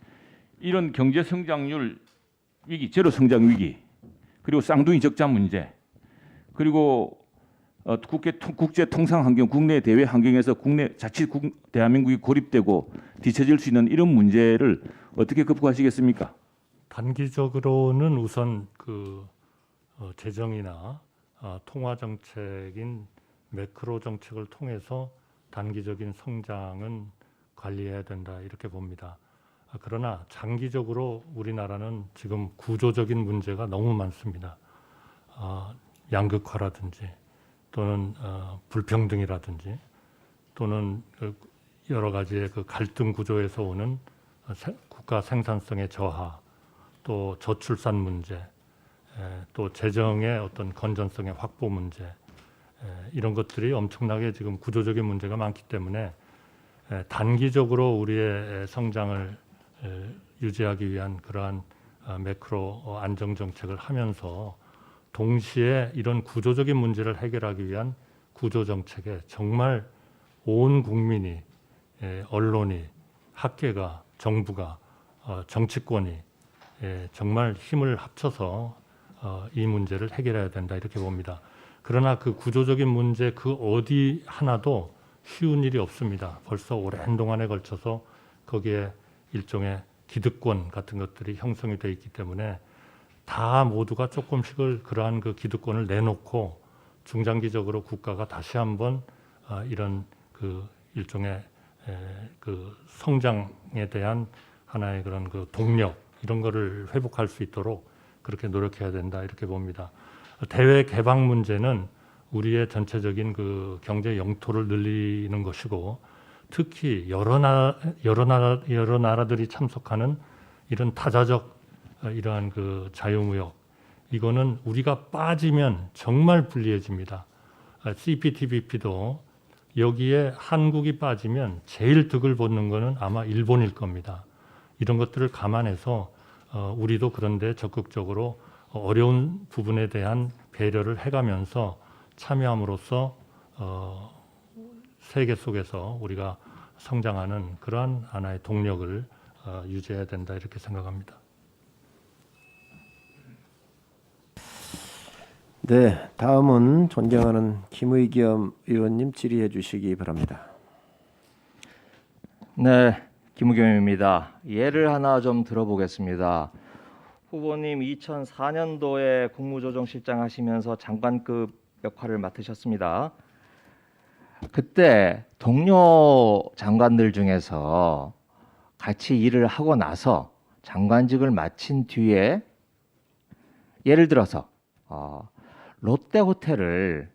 이런 경제 성장률 위기, 제로 성장 위기, 그리고 쌍둥이 적자 문제, 그리고 국제 통상 환경, 국내 대외 환경에서 국내 자칫 대한민국이 고립되고 뒤처질 수 있는 이런 문제를 어떻게 극복하시겠습니까? 단기적으로는 우선 재정이나 통화 정책인 매크로 정책을 통해서 단기적인 성장은 관리해야 된다 이렇게 봅니다. 그러나 장기적으로 우리나라는 지금 구조적인 문제가 너무 많습니다. 양극화라든지 또는 불평등이라든지 또는 여러 가지의 갈등 구조에서 오는 국가 생산성의 저하, 또 저출산 문제, 또 재정의 어떤 건전성의 확보 문제, 이런 것들이 엄청나게 지금 구조적인 문제가 많기 때문에 단기적으로 우리의 성장을 유지하기 위한 그러한 매크로 안정 정책을 하면서 동시에 이런 구조적인 문제를 해결하기 위한 구조 정책에 정말 온 국민이, 언론이, 학계가, 정부가, 정치권이 정말 힘을 합쳐서 이 문제를 해결해야 된다 이렇게 봅니다. 그러나 그 구조적인 문제 그 어디 하나도 쉬운 일이 없습니다. 벌써 오랜 동안에 걸쳐서 거기에 일종의 기득권 같은 것들이 형성이 되어 있기 때문에 다 모두가 조금씩을 그러한 그 기득권을 내놓고 중장기적으로 국가가 다시 한번 이런 일종의 성장에 대한 하나의 그런 동력 이런 거를 회복할 수 있도록 그렇게 노력해야 된다 이렇게 봅니다. 대외 개방 문제는 우리의 전체적인 경제 영토를 늘리는 것이고 특히 여러 나라들이 참석하는 이런 타자적 이러한 자유무역 이거는 우리가 빠지면 정말 불리해집니다. CPTPP도 여기에 한국이 빠지면 제일 득을 보는 것은 아마 일본일 겁니다. 이런 것들을 감안해서 우리도 그런데 적극적으로 어려운 부분에 대한 배려를 해가면서 참여함으로써 세계 속에서 우리가 성장하는 그러한 하나의 동력을 유지해야 된다 이렇게 생각합니다. 네, 다음은 존경하는 김의겸 의원님 질의해 주시기 바랍니다. 네, 김의겸입니다. 예를 하나 좀 들어보겠습니다. 후보님 2004년도에 국무조정실장 하시면서 장관급 역할을 맡으셨습니다. 그때 동료 장관들 중에서 같이 일을 하고 나서 장관직을 마친 뒤에 예를 들어서 롯데호텔을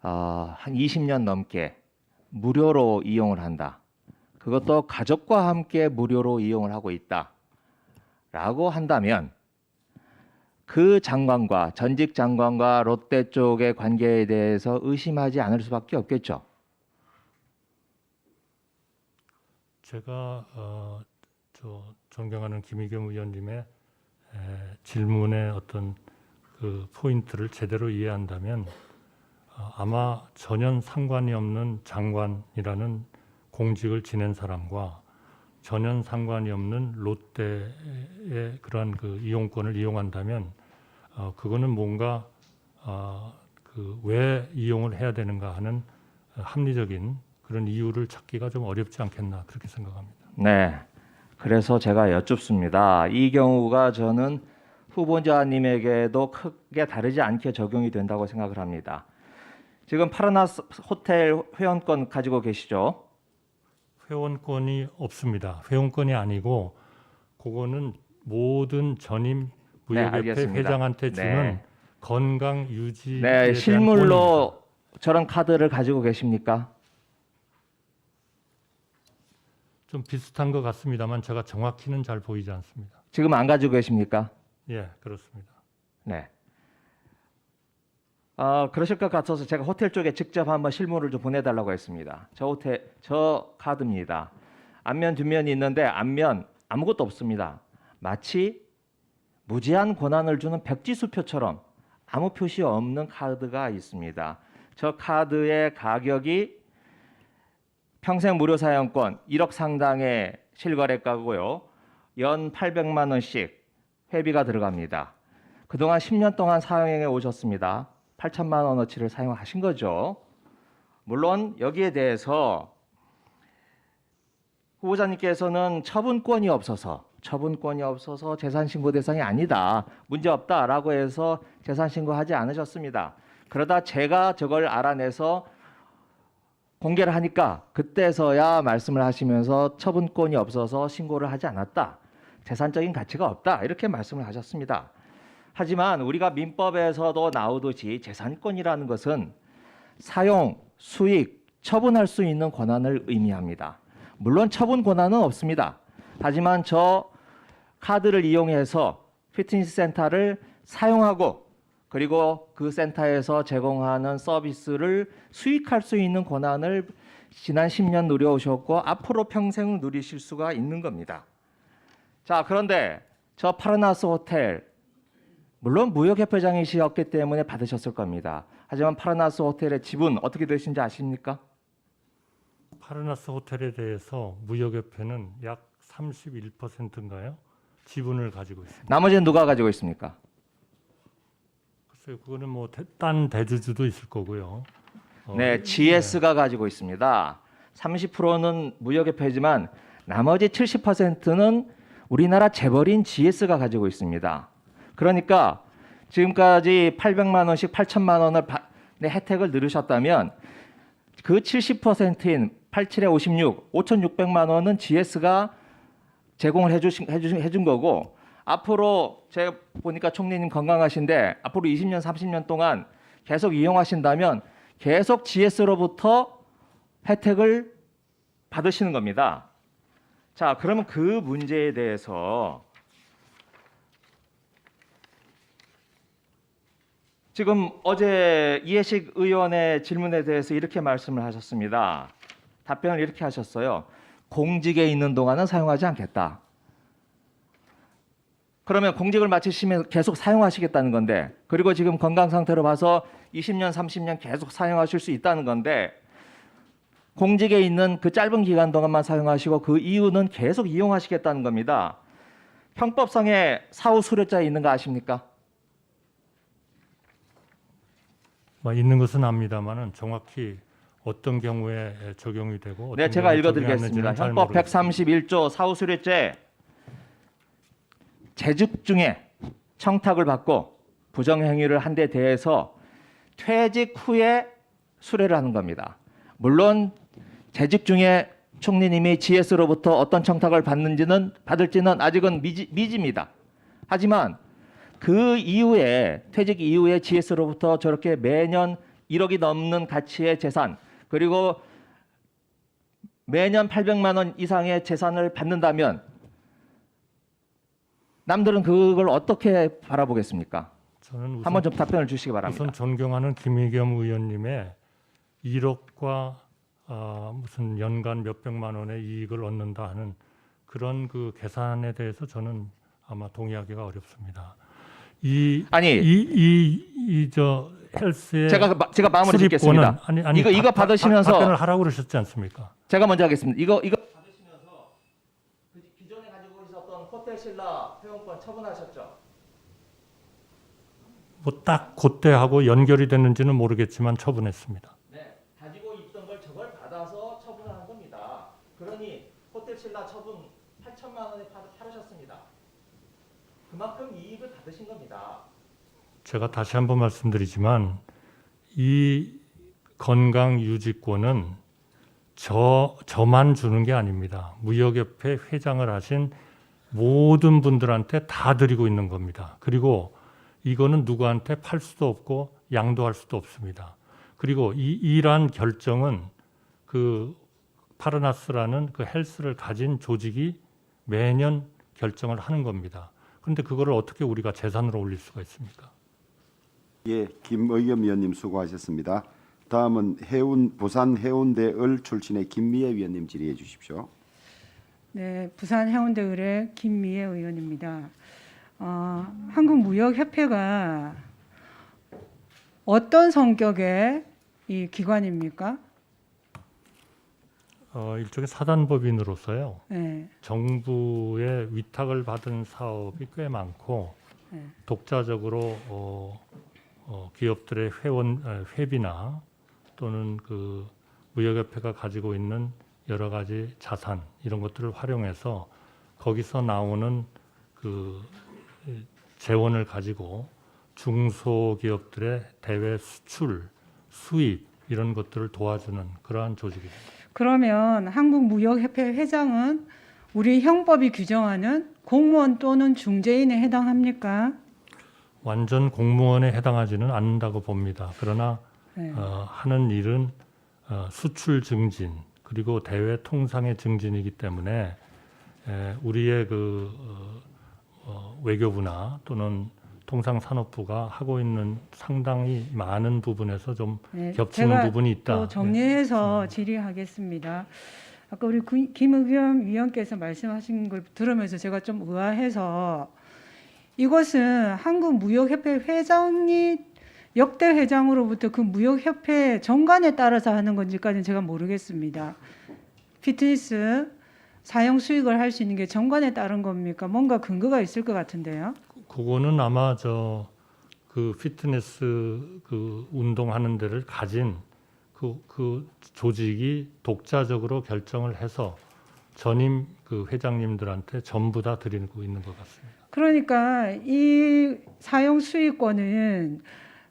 한 20년 넘게 무료로 이용을 한다. 그것도 가족과 함께 무료로 이용을 하고 있다라고 한다면 그 장관과 전직 장관과 롯데 쪽의 관계에 대해서 의심하지 않을 수밖에 없겠죠. 제가 존경하는 김의겸 의원님의 질문의 어떤 포인트를 제대로 이해한다면 아마 전혀 상관이 없는 장관이라는 공직을 지낸 사람과 전혀 상관이 없는 롯데의 그러한 이용권을 이용한다면 그거는 뭔가 왜 이용을 해야 되는가 하는 합리적인 그런 이유를 찾기가 좀 어렵지 않겠나 그렇게 생각합니다. 네, 그래서 제가 여쭙습니다. 이 경우가 저는 후보자님에게도 크게 다르지 않게 적용이 된다고 생각을 합니다. 지금 파라나스 호텔 회원권 가지고 계시죠? 회원권이 없습니다. 회원권이 아니고 그거는 모든 전임 무역협회 회장한테 주는 건강 유지에 대한 실물로 권입니다. 저런 카드를 가지고 계십니까? 좀 비슷한 것 같습니다만 제가 정확히는 잘 보이지 않습니다. 지금 안 가지고 계십니까? 예, 그렇습니다. 네. 그러실 것 같아서 제가 호텔 쪽에 직접 한번 실물을 좀 보내달라고 했습니다. 저 카드입니다. 앞면 뒷면이 있는데 앞면 아무것도 없습니다. 마치 무제한 권한을 주는 백지수표처럼 아무 표시 없는 카드가 있습니다. 저 카드의 가격이 평생 무료 사용권 1억 상당의 실거래가고요. 연 800만 원씩 회비가 들어갑니다. 그동안 10년 동안 사용해 오셨습니다. 8천만 원어치를 사용하신 거죠. 물론 여기에 대해서 후보자님께서는 처분권이 없어서 재산 신고 대상이 아니다. 문제 없다라고 해서 재산 신고하지 않으셨습니다. 그러다 제가 저걸 알아내서 공개를 하니까 그때서야 말씀을 하시면서 처분권이 없어서 신고를 하지 않았다. 재산적인 가치가 없다. 이렇게 말씀을 하셨습니다. 하지만 우리가 민법에서도 나오듯이 재산권이라는 것은 사용, 수익, 처분할 수 있는 권한을 의미합니다. 물론 처분 권한은 없습니다. 하지만 저 카드를 이용해서 피트니스 센터를 사용하고 그리고 그 센터에서 제공하는 서비스를 수익할 수 있는 권한을 지난 10년 누려오셨고 앞으로 평생 누리실 수가 있는 겁니다. 자, 그런데 저 파라나스 호텔 물론 무역협회장이셨기 때문에 받으셨을 겁니다. 하지만 파라나스 호텔의 지분 어떻게 되신지 아십니까? 파라나스 호텔에 대해서 무역협회는 약 31%인가요? 지분을 가지고 있습니다. 나머지는 누가 가지고 있습니까? 글쎄요, 그거는 뭐 딴 대주주도 있을 거고요. 네, GS가 가지고 있습니다. 30%는 무역협회지만 나머지 70%는 우리나라 재벌인 GS가 가지고 있습니다. 그러니까 지금까지 800만 원씩 8천만 원을 혜택을 누르셨다면 그 70%인 87에 56, 5,600만 원은 GS가 제공을 해준 거고 앞으로 제가 보니까 총리님 건강하신데 앞으로 20년, 30년 동안 계속 이용하신다면 계속 GS로부터 혜택을 받으시는 겁니다. 자, 그러면 그 문제에 대해서 지금 어제 이해식 의원의 질문에 대해서 이렇게 말씀을 하셨습니다. 답변을 이렇게 하셨어요. 공직에 있는 동안은 사용하지 않겠다. 그러면 공직을 마치시면 계속 사용하시겠다는 건데 그리고 지금 건강 상태로 봐서 20년, 30년 계속 사용하실 수 있다는 건데 공직에 있는 그 짧은 기간 동안만 사용하시고 그 이후는 계속 이용하시겠다는 겁니다. 형법상의 사후 수료자에 있는 거 아십니까? 뭐 있는 것은 압니다만은 정확히 어떤 경우에 적용이 되고 어떤 네, 제가 경우에 읽어드리겠습니다. 적용이 안 되는지는 잘 헌법 모르겠습니다. 131조 사후수료죄 재직 중에 청탁을 받고 부정행위를 한 데 대해서 퇴직 후에 수뢰를 하는 겁니다. 물론 재직 중에 총리님이 GS로부터 어떤 청탁을 받을지는 아직은 미지입니다. 하지만 그 이후에 퇴직 이후에 GS로부터 저렇게 매년 1억이 넘는 가치의 재산 그리고 매년 800만 원 이상의 재산을 받는다면 남들은 그걸 어떻게 바라보겠습니까? 저는 한번 좀 답변을 주시기 바랍니다. 우선 존경하는 김의겸 의원님의 1억과 무슨 연간 몇백만 원의 이익을 얻는다 하는 그런 그 계산에 대해서 저는 아마 동의하기가 어렵습니다. 저 헬스의 제가 마무리 짓겠습니다. 이거 받으시면서 답변을 하라고 그러셨지 않습니까? 제가 먼저 하겠습니다. 이거 받으시면서 기존에 가지고 있었던 호텔 신라 회원권 처분하셨죠? 뭐 딱 그때하고 연결이 됐는지는 모르겠지만 처분했습니다. 네, 가지고 있던 걸 저걸 받아서 처분하는 겁니다. 그러니 호텔 신라 처분 8천만 원에 팔으셨습니다. 그만큼 이익을 받으신 겁니다. 제가 다시 한번 말씀드리지만 이 건강 유지권은 저만 주는 게 아닙니다. 무역협회 회장을 하신 모든 분들한테 다 드리고 있는 겁니다. 그리고 이거는 누구한테 팔 수도 없고 양도할 수도 없습니다. 그리고 이러한 결정은 그 파르나스라는 그 헬스를 가진 조직이 매년 결정을 하는 겁니다. 그런데 그거를 어떻게 우리가 재산으로 올릴 수가 있습니까? 예, 김의겸 위원님 수고하셨습니다. 다음은 부산 해운대 을 출신의 김미애 위원님 질의해 주십시오. 네, 부산 해운대 을의 김미애 의원입니다. 한국무역협회가 어떤 성격의 이 기관입니까? 일종의 사단법인으로서요. 네, 정부의 위탁을 받은 사업이 꽤 많고 네. 독자적으로 기업들의 회비나 또는 그 무역협회가 가지고 있는 여러 가지 자산 이런 것들을 활용해서 거기서 나오는 그 재원을 가지고 중소기업들의 대외 수출, 수입 이런 것들을 도와주는 그러한 조직입니다. 그러면 한국무역협회 회장은 우리 형법이 규정하는 공무원 또는 중재인에 해당합니까? 완전 공무원에 해당하지는 않는다고 봅니다. 그러나 네. 하는 일은 수출 증진 그리고 대외 통상의 증진이기 때문에 우리의 그 외교부나 또는 통상산업부가 하고 있는 상당히 많은 부분에서 좀 네, 겹치는 제가 부분이 있다. 또 정리해서 질의하겠습니다. 아까 우리 김의겸 위원께서 말씀하신 걸 들으면서 제가 좀 의아해서 이것은 한국무역협회 회장이 역대 회장으로부터 그 무역협회 정관에 따라서 하는 건지까지는 제가 모르겠습니다. 피트니스 사용 수익을 할 수 있는 게 정관에 따른 겁니까? 뭔가 근거가 있을 것 같은데요. 그거는 아마 그 피트니스 그 운동하는 데를 가진 그 조직이 독자적으로 결정을 해서 전임 그 회장님들한테 전부 다 드리고 있는 것 같습니다. 그러니까 이 사용 수익권은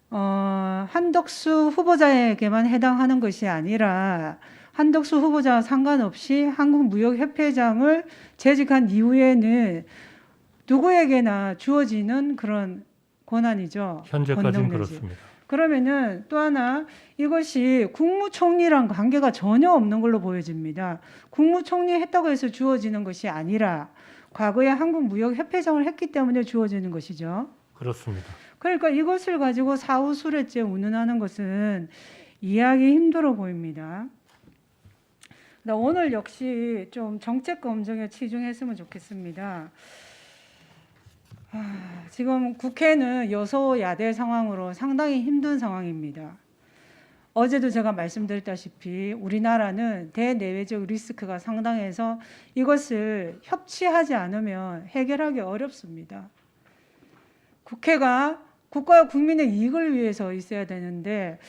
한덕수 후보자에게만 해당하는 것이 아니라 한덕수 후보자와 상관없이 한국무역협회장을 재직한 이후에는 누구에게나 주어지는 그런 권한이죠. 현재까지는 권능내지. 그렇습니다. 그러면은 또 하나 이것이 국무총리랑 관계가 전혀 없는 걸로 보여집니다. 국무총리 했다고 해서 주어지는 것이 아니라 과거에 한국무역협회장을 했기 때문에 주어지는 것이죠. 그렇습니다. 그러니까 이것을 가지고 사후수레죄 운운하는 것은 이해하기 힘들어 보입니다. 오늘 역시 좀 정책 검증에 치중했으면 좋겠습니다. 지금 국회는 여소야대 상황으로 상당히 힘든 상황입니다. 어제도 제가 말씀드렸다시피 우리나라는 대내외적 리스크가 상당해서 이것을 협치하지 않으면 해결하기 어렵습니다. 국회가 국가와 국민의 이익을 위해서 있어야 되는데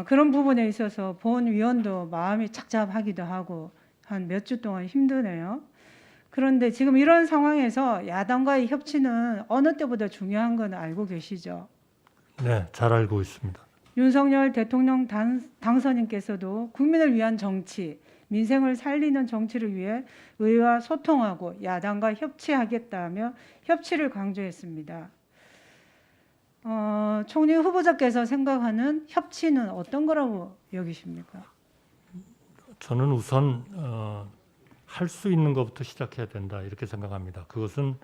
그런 부분에 있어서 본위원도 마음이 착잡하기도 하고 한 몇 주 동안 힘드네요. 그런데 지금 이런 상황에서 야당과의 협치는 어느 때보다 중요한 건 알고 계시죠? 네, 잘 알고 있습니다. 윤석열 대통령 당선인께서도 국민을 위한 정치, 민생을 살리는 정치를 위해 의회와 소통하고 야당과 협치하겠다며 협치를 강조했습니다. 총리 후보자께서 생각하는 협치는 어떤 거라고 여기십니까? 저는 우선 할 수 있는 것부터 시작해야 된다 이렇게 생각합니다. 그것은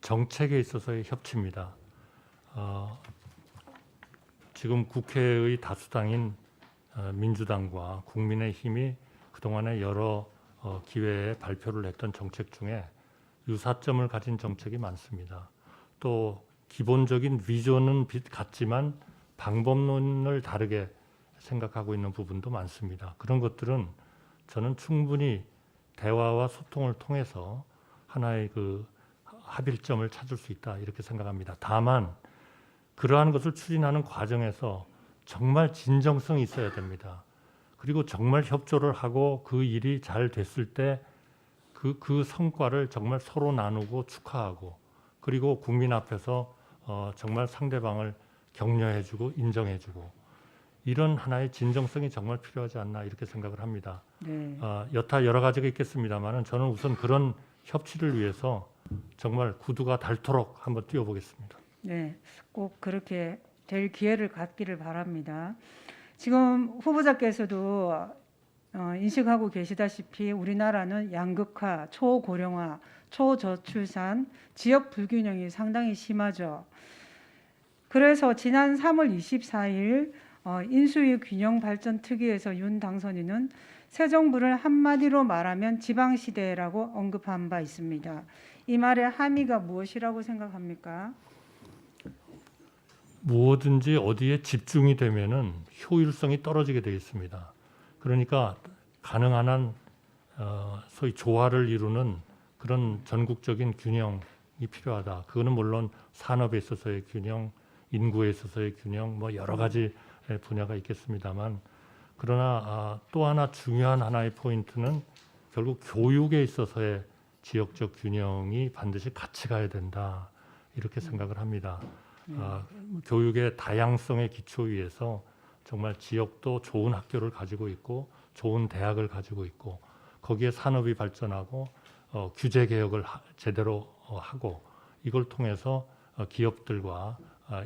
정책에 있어서의 협치입니다. 지금 국회의 다수당인 민주당과 국민의힘이 그동안에 여러 기회에 발표를 했던 정책 중에 유사점을 가진 정책이 많습니다. 또 기본적인 비전은 같지만 방법론을 다르게 생각하고 있는 부분도 많습니다. 그런 것들은 저는 충분히 대화와 소통을 통해서 하나의 그 합일점을 찾을 수 있다 이렇게 생각합니다. 다만 그러한 것을 추진하는 과정에서 정말 진정성이 있어야 됩니다. 그리고 정말 협조를 하고 그 일이 잘 됐을 때 그 성과를 정말 서로 나누고 축하하고 그리고 국민 앞에서 정말 상대방을 격려해주고 인정해주고 이런 하나의 진정성이 정말 필요하지 않나 이렇게 생각을 합니다. 네. 여타 여러 가지가 있겠습니다만 저는 우선 그런 협치를 위해서 정말 구두가 닳도록 한번 뛰어보겠습니다. 네, 꼭 그렇게 될 기회를 갖기를 바랍니다. 지금 후보자께서도 인식하고 계시다시피 우리나라는 양극화, 초고령화, 초저출산, 지역 불균형이 상당히 심하죠. 그래서 지난 3월 24일 인수위 균형발전특위에서 윤 당선인은 새 정부를 한마디로 말하면 지방시대라고 언급한 바 있습니다. 이 말의 함의가 무엇이라고 생각합니까? 무엇든지 어디에 집중이 되면은 효율성이 떨어지게 되어 있습니다. 그러니까 가능한 한 소위 조화를 이루는 그런 전국적인 균형이 필요하다. 그거는 물론 산업에 있어서의 균형, 인구에 있어서의 균형, 뭐 여러 가지 분야가 있겠습니다만, 그러나 또 하나 중요한 하나의 포인트는 결국 교육에 있어서의 지역적 균형이 반드시 같이 가야 된다, 이렇게 생각을 합니다. 교육의 다양성의 기초 위에서 정말 지역도 좋은 학교를 가지고 있고 좋은 대학을 가지고 있고 거기에 산업이 발전하고 규제 개혁을 제대로 하고 이걸 통해서 기업들과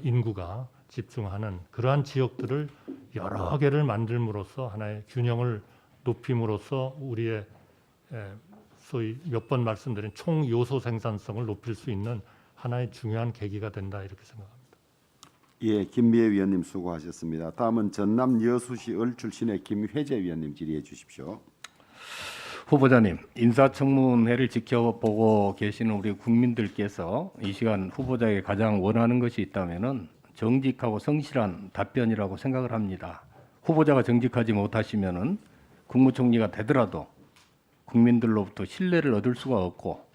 인구가 집중하는 그러한 지역들을 여러 개를 만들므로써 하나의 균형을 높임으로써 우리의 소위 몇 번 말씀드린 총 요소 생산성을 높일 수 있는 하나의 중요한 계기가 된다, 이렇게 생각합니다. 예, 김미애 위원님 수고하셨습니다. 다음은 전남 여수시 을 출신의 김회재 위원님 질의해 주십시오. 후보자님, 인사청문회를 지켜보고 계시는 우리 국민들께서 이 시간 후보자에게 가장 원하는 것이 있다면은 정직하고 성실한 답변이라고 생각을 합니다. 후보자가 정직하지 못하시면은 국무총리가 되더라도 국민들로부터 신뢰를 얻을 수가 없고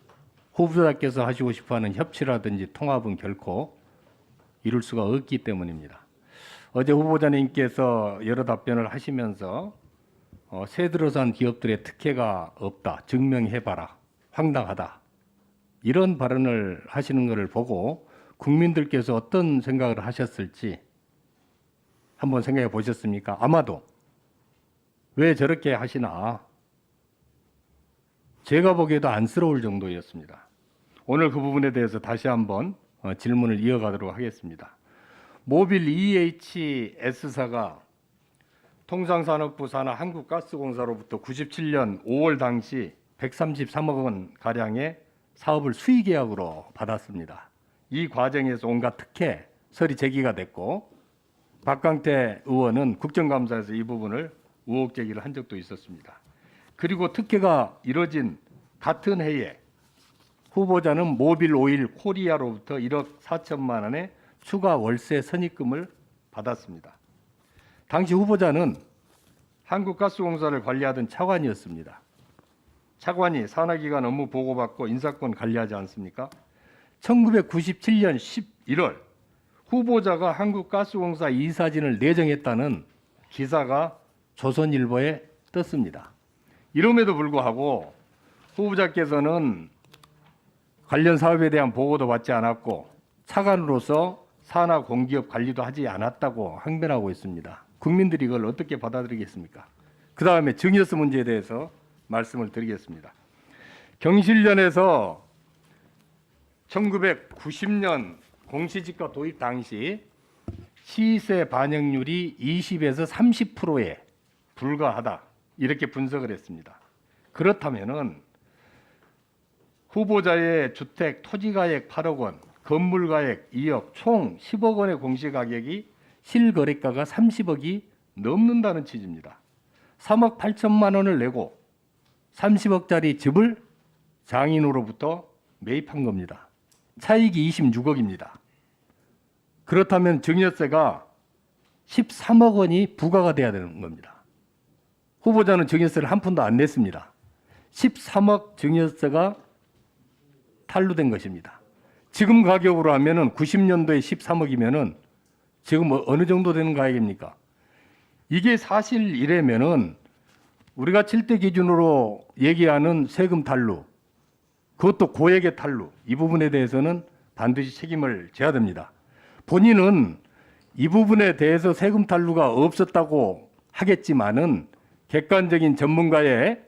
후보자께서 하시고 싶어하는 협치라든지 통합은 결코 이룰 수가 없기 때문입니다. 어제 후보자님께서 여러 답변을 하시면서 새 들어선 기업들의 특혜가 없다, 증명해봐라, 황당하다, 이런 발언을 하시는 것을 보고 국민들께서 어떤 생각을 하셨을지 한번 생각해 보셨습니까? 아마도 왜 저렇게 하시나 제가 보기에도 안쓰러울 정도였습니다. 오늘 그 부분에 대해서 다시 한번 질문을 이어가도록 하겠습니다. 모빌 EHS사가 통상산업부 산하 한국가스공사로부터 97년 5월 당시 133억 원 가량의 사업을 수의계약으로 받았습니다. 이 과정에서 온갖 특혜설이 제기가 됐고 박강태 의원은 국정감사에서 이 부분을 의혹 제기를 한 적도 있었습니다. 그리고 특혜가 이뤄진 같은 해에 후보자는 모빌 오일 코리아로부터 1억 4천만 원의 추가 월세 선입금을 받았습니다. 당시 후보자는 한국가스공사를 관리하던 차관이었습니다. 차관이 산하기관 업무 보고받고 인사권 관리하지 않습니까? 1997년 11월 후보자가 한국가스공사 이사진을 내정했다는 기사가 조선일보에 떴습니다. 이럼에도 불구하고 후보자께서는 관련 사업에 대한 보고도 받지 않았고 차관으로서 산하 공기업 관리도 하지 않았다고 항변하고 있습니다. 국민들이 이걸 어떻게 받아들이겠습니까? 그 다음에 증여세 문제에 대해서 말씀을 드리겠습니다. 경실련에서 1990년 공시지가 도입 당시 시세 반영률이 20에서 30%에 불과하다, 이렇게 분석을 했습니다. 그렇다면은 후보자의 주택 토지가액 8억 원, 건물가액 2억, 총 10억 원의 공시가격이 실거래가가 30억이 넘는다는 취지입니다. 3억 8천만 원을 내고 30억짜리 집을 장인으로부터 매입한 겁니다. 차익이 26억입니다. 그렇다면 증여세가 13억 원이 부과가 돼야 되는 겁니다. 후보자는 증여세를 한 푼도 안 냈습니다. 13억 증여세가 탈루된 것입니다. 지금 가격으로 하면은 90년도에 13억이면은 지금 어느 정도 되는 가격입니까? 이게 사실이라면은 우리가 7대 기준으로 얘기하는 세금 탈루, 그것도 고액의 탈루, 이 부분에 대해서는 반드시 책임을 져야 됩니다. 본인은 이 부분에 대해서 세금 탈루가 없었다고 하겠지만은 객관적인 전문가의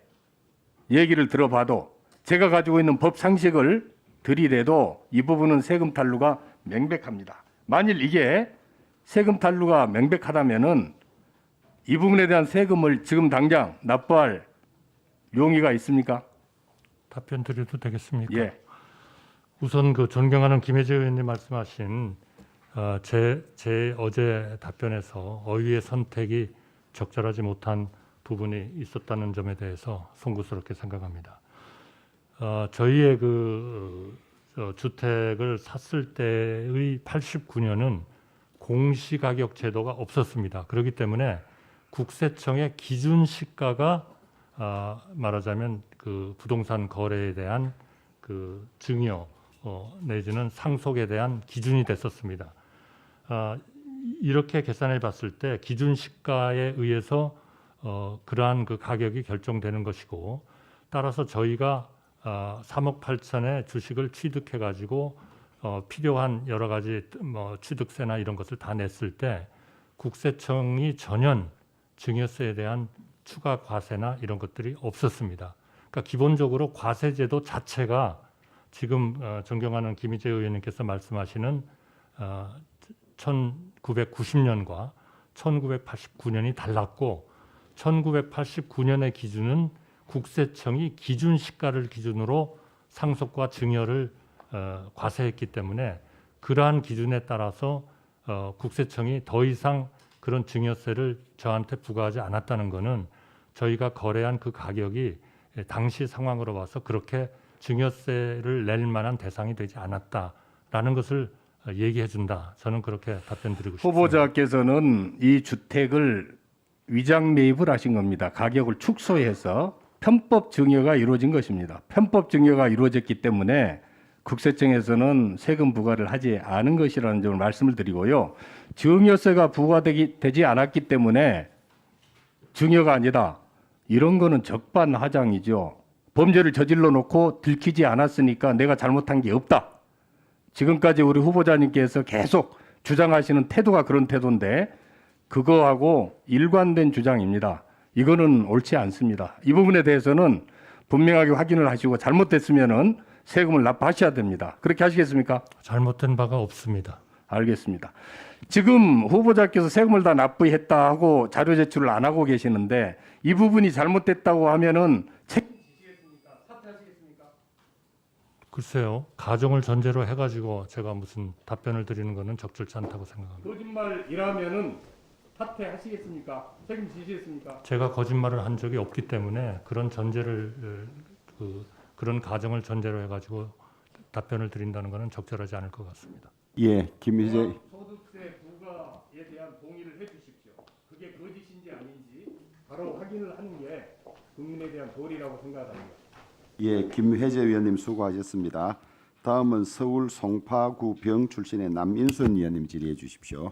얘기를 들어봐도 제가 가지고 있는 법 상식을 들이대도 이 부분은 세금 탈루가 명백합니다. 만일 이게 세금 탈루가 명백하다면은 이 부분에 대한 세금을 지금 당장 납부할 용의가 있습니까? 답변 드려도 되겠습니까? 예. 우선 그 존경하는 김혜재 의원님 말씀하신 제 어제 답변에서 어휘의 선택이 적절하지 못한 부분이 있었다는 점에 대해서 송구스럽게 생각합니다. 저희의 주택을 샀을 때의 89년은 공시가격 제도가 없었습니다. 그렇기 때문에 국세청의 기준 시가가 말하자면 그 부동산 거래에 대한 그 증여 내지는 상속에 대한 기준이 됐었습니다. 이렇게 계산해 봤을 때 기준 시가에 의해서 그러한 그 가격이 결정되는 것이고, 따라서 저희가 3억 8천의 주식을 취득해 가지고 필요한 여러 가지 취득세나 이런 것을 다 냈을 때 국세청이 전혀 증여세에 대한 추가 과세나 이런 것들이 없었습니다. 그러니까 기본적으로 과세제도 자체가 지금 존경하는 김희재 의원님께서 말씀하시는 1990년과 1989년이 달랐고, 1989년의 기준은 국세청이 기준 시가를 기준으로 상속과 증여를 과세했기 때문에 그러한 기준에 따라서 국세청이 더 이상 그런 증여세를 저한테 부과하지 않았다는 것은 저희가 거래한 그 가격이 당시 상황으로 봐서 그렇게 증여세를 낼 만한 대상이 되지 않았다라는 것을 얘기해 준다. 저는 그렇게 답변 드리고 싶습니다. 후보자께서는 이 주택을 위장 매입을 하신 겁니다. 가격을 축소해서 편법 증여가 이루어진 것입니다. 편법 증여가 이루어졌기 때문에 국세청에서는 세금 부과를 하지 않은 것이라는 점을 말씀을 드리고요. 증여세가 부과되지 않았기 때문에 증여가 아니다. 이런 거는 적반하장이죠. 범죄를 저질러 놓고 들키지 않았으니까 내가 잘못한 게 없다. 지금까지 우리 후보자님께서 계속 주장하시는 태도가 그런 태도인데 그거하고 일관된 주장입니다. 이거는 옳지 않습니다. 이 부분에 대해서는 분명하게 확인을 하시고 잘못됐으면은 세금을 납부하셔야 됩니다. 그렇게 하시겠습니까? 잘못된 바가 없습니다. 알겠습니다. 지금 후보자께서 세금을 다 납부했다 하고 자료 제출을 안 하고 계시는데 이 부분이 잘못됐다고 하면은 책임지시겠습니까? 사퇴하시겠습니까? 글쎄요. 가정을 전제로 해가지고 제가 무슨 답변을 드리는 것은 적절치 않다고 생각합니다. 거짓말이라면은 사퇴하시겠습니까? 책임지시겠습니까? 제가 거짓말을 한 적이 없기 때문에 그런 전제를 그런 가정을 전제로 해가지고 답변을 드린다는 것은 적절하지 않을 것 같습니다. 예, 김희재 소득세 부과에 대한 동의를 해주십시오. 그게 거짓인지 아닌지 바로 확인을 하는 게 국민에 대한 도리라고 생각합니다. 예, 김혜재 의원님 수고하셨습니다. 다음은 서울 송파구 병 출신의 남인순 의원님 질의해 주십시오.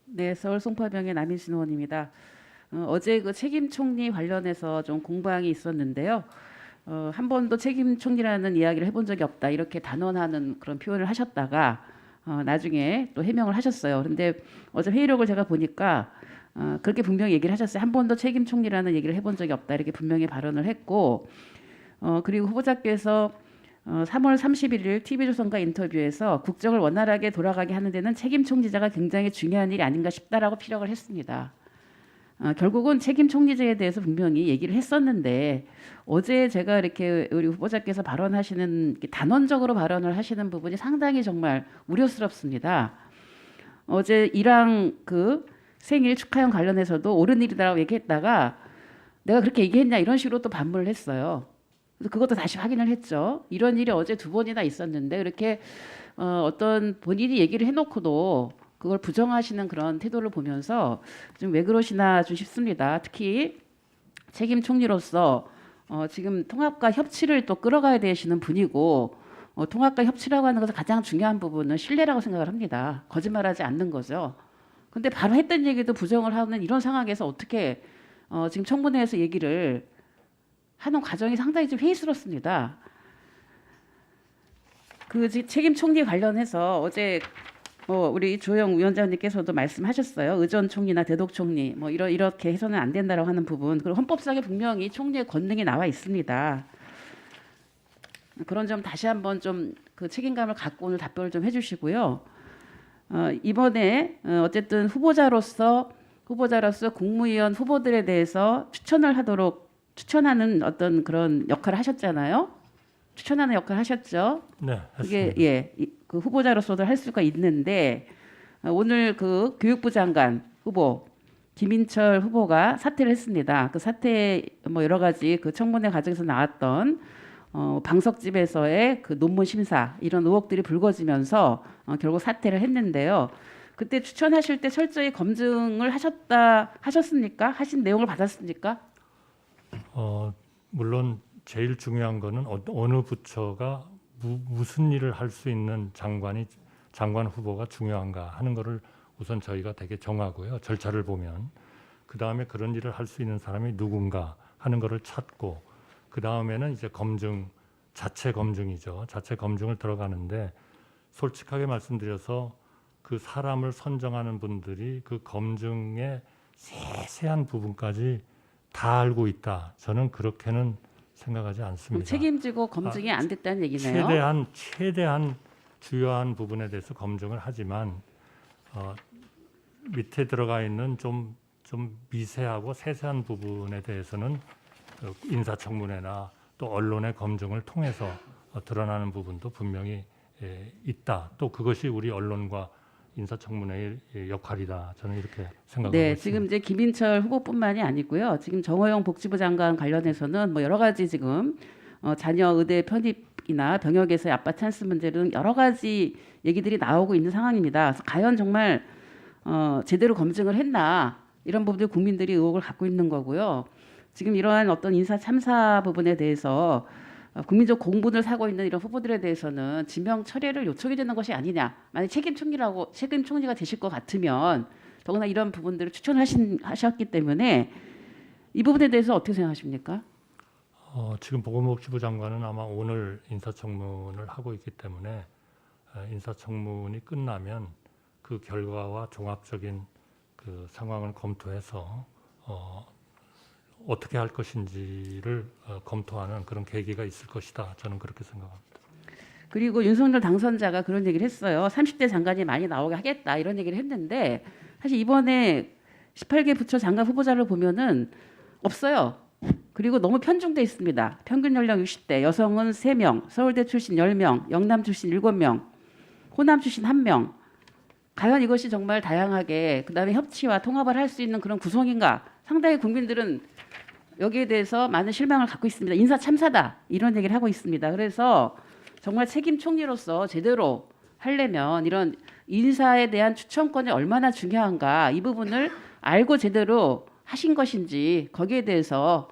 네, 서울 송파병의 남인순 의원입니다. 어제 그 책임 총리 관련해서 좀 공방이 있었는데요. 한 번도 책임 총리라는 이야기를 해본 적이 없다 이렇게 단언하는 그런 표현을 하셨다가 나중에 또 해명을 하셨어요. 그런데 어제 회의록을 제가 보니까 그렇게 분명히 얘기를 하셨어요. 한 번도 책임 총리라는 얘기를 해본 적이 없다 이렇게 분명히 발언을 했고, 그리고 후보자께서 3월 31일 TV조선과 인터뷰에서 국정을 원활하게 돌아가게 하는 데는 책임 총리자가 굉장히 중요한 일이 아닌가 싶다라고 피력을 했습니다. 결국은 책임 총리제에 대해서 분명히 얘기를 했었는데 어제 제가 이렇게 우리 후보자께서 발언하시는 단언적으로 발언을 하시는 부분이 상당히 정말 우려스럽습니다. 어제 일왕 그 생일 축하형 관련해서도 옳은 일이다라고 얘기했다가 내가 그렇게 얘기했냐 이런 식으로 또 반문을 했어요. 그래서 그것도 다시 확인을 했죠. 이런 일이 어제 2번이나 있었는데 그렇게 어떤 본인이 얘기를 해놓고도 그걸 부정하시는 그런 태도를 보면서 좀 왜 그러시나 좀 싶습니다. 특히 책임 총리로서 지금 통합과 협치를 또 끌어가야 되시는 분이고 통합과 협치라고 하는 것은 가장 중요한 부분은 신뢰라고 생각을 합니다. 거짓말하지 않는 거죠. 근데 바로 했던 얘기도 부정을 하는 이런 상황에서 어떻게 지금 청문회에서 얘기를 하는 과정이 상당히 좀 회의스럽습니다. 그 책임 총리 관련해서 어제 우리 조영 위원장님께서도 말씀하셨어요. 의전 총리나 대독 총리 이렇게 해서는 안 된다라고 하는 부분, 그리고 헌법상에 분명히 총리의 권능이 나와 있습니다. 그런 점 다시 한번 좀 그 책임감을 갖고 오늘 답변을 좀 해주시고요. 이번에 어쨌든 후보자로서 후보자로서 국무위원 후보들에 대해서 추천하는 어떤 그런 역할을 하셨잖아요. 추천하는 역할을 하셨죠. 네, 그게 했습니다. 그 후보자로서도 할 수가 있는데 오늘 그 교육부 장관 후보 김인철 후보가 사퇴를 했습니다. 그 사퇴 뭐 여러 가지 그 청문회 과정에서 나왔던 방석집에서의 그 논문 심사 이런 의혹들이 불거지면서 결국 사퇴를 했는데요. 그때 추천하실 때 철저히 검증을 하셨습니까? 하신 내용을 받았습니까? 물론 제일 중요한 거는 어느 부처가 무슨 일을 할 수 있는 장관 후보가 중요한가 하는 거를 우선 저희가 되게 정하고요. 절차를 보면 그 다음에 그런 일을 할 수 있는 사람이 누군가 하는 거를 찾고 그 다음에는 이제 자체 검증이죠. 자체 검증을 들어가는데 솔직하게 말씀드려서 그 사람을 선정하는 분들이 그 검증의 세세한 부분까지 다 알고 있다. 저는 그렇게는 생각하지 않습니다. 책임지고 검증이 안 됐다는 얘기네요. 최대한 주요한 부분에 대해서 검증을 하지만 밑에 들어가 있는 좀 미세하고 세세한 부분에 대해서는 인사청문회나 또 언론의 검증을 통해서 드러나는 부분도 분명히 있다. 또 그것이 우리 언론과 인사청문회의 역할이다. 저는 이렇게 생각하고 네, 있습니다. 지금 이제 김인철 후보뿐만이 아니고요. 지금 정호영 복지부 장관 관련해서는 뭐 여러 가지 지금 자녀 의대 편입이나 병역에서의 아빠 찬스 문제 등 여러 가지 얘기들이 나오고 있는 상황입니다. 그래서 과연 정말 제대로 검증을 했나 이런 부분들 국민들이 의혹을 갖고 있는 거고요. 지금 이러한 어떤 인사 참사 부분에 대해서 국민적 공분을 사고 있는 이런 후보들에 대해서는 지명 철회를 요청이 되는 것이 아니냐. 만약 책임 총리가 되실 것 같으면 더구나 이런 부분들을 추천하셨기 때문에 이 부분에 대해서 어떻게 생각하십니까? 지금 보건복지부 장관은 아마 오늘 인사청문을 하고 있기 때문에 인사청문이 끝나면 그 결과와 종합적인 그 상황을 검토해서 어떻게 할 것인지를 검토하는 그런 계기가 있을 것이다. 저는 그렇게 생각합니다. 그리고 윤석열 당선자가 그런 얘기를 했어요. 30대 장관이 많이 나오게 하겠다 이런 얘기를 했는데 사실 이번에 18개 부처 장관 후보자를 보면은 없어요. 그리고 너무 편중돼 있습니다. 평균 연령 60대, 여성은 3명, 서울대 출신 10명, 영남 출신 7명, 호남 출신 1명. 과연 이것이 정말 다양하게 그다음에 협치와 통합을 할 수 있는 그런 구성인가? 상당히 국민들은 여기에 대해서 많은 실망을 갖고 있습니다. 인사 참사다 이런 얘기를 하고 있습니다. 그래서 정말 책임 총리로서 제대로 하려면 이런 인사에 대한 추천권이 얼마나 중요한가 이 부분을 알고 제대로 하신 것인지 거기에 대해서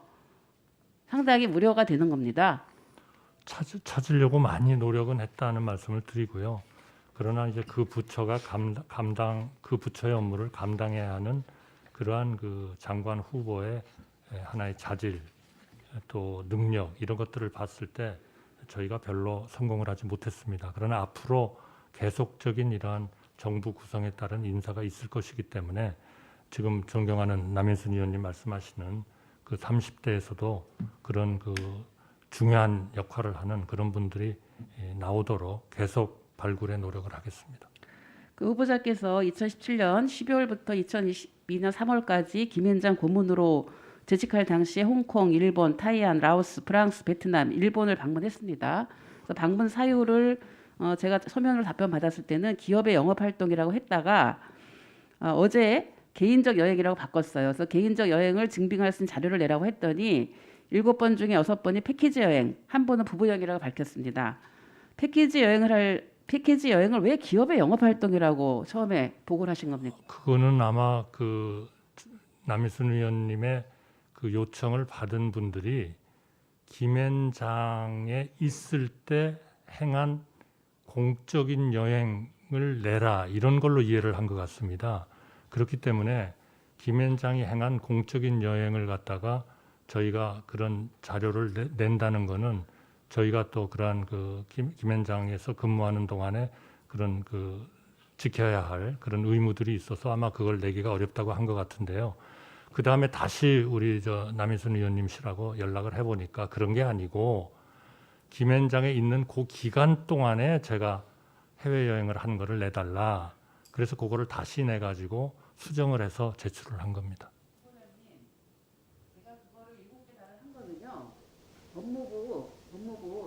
상당히 우려가 되는 겁니다. 찾으려고 많이 노력은 했다는 말씀을 드리고요. 그러나 이제 그 부처가 그 부처의 업무를 감당해야 하는 그러한 그 장관 후보의 하나의 자질 또 능력 이런 것들을 봤을 때 저희가 별로 성공을 하지 못했습니다. 그러나 앞으로 계속적인 이러한 정부 구성에 따른 인사가 있을 것이기 때문에 지금 존경하는 남인순 의원님 말씀하시는 그 30대에서도 그런 그 중요한 역할을 하는 그런 분들이 나오도록 계속 발굴에 노력을 하겠습니다. 그 후보자께서 2017년 12월부터 2022년 3월까지 김현장 고문으로 재직할 당시에 홍콩, 일본, 타이완, 라오스, 프랑스, 베트남, 일본을 방문했습니다. 그래서 방문 사유를 제가 서면으로 답변 받았을 때는 기업의 영업 활동이라고 했다가 어제 개인적 여행이라고 바꿨어요. 그래서 개인적 여행을 증빙할 수 있는 자료를 내라고 했더니 7번 중에 6번이 패키지 여행, 1번은 부부 여행이라고 밝혔습니다. 패키지 여행을 왜 기업의 영업 활동이라고 처음에 보고를 하신 겁니까? 그거는 아마 그 남인순 의원님의 그 요청을 받은 분들이 김앤장에 있을 때 행한 공적인 여행을 내라 이런 걸로 이해를 한 것 같습니다. 그렇기 때문에 김앤장이 행한 공적인 여행을 갖다가 저희가 그런 자료를 낸다는 거는 저희가 또 그러한 그 김앤장에서 근무하는 동안에 그런 그 지켜야 할 그런 의무들이 있어서 아마 그걸 내기가 어렵다고 한 것 같은데요. 그 다음에 다시 우리 남인순 의원님씨라고 연락을 해보니까 그런 게 아니고 김앤장에 있는 그 기간 동안에 제가 해외여행을 한 거를 내달라. 그래서 그거를 다시 내가지고 수정을 해서 제출을 한 겁니다.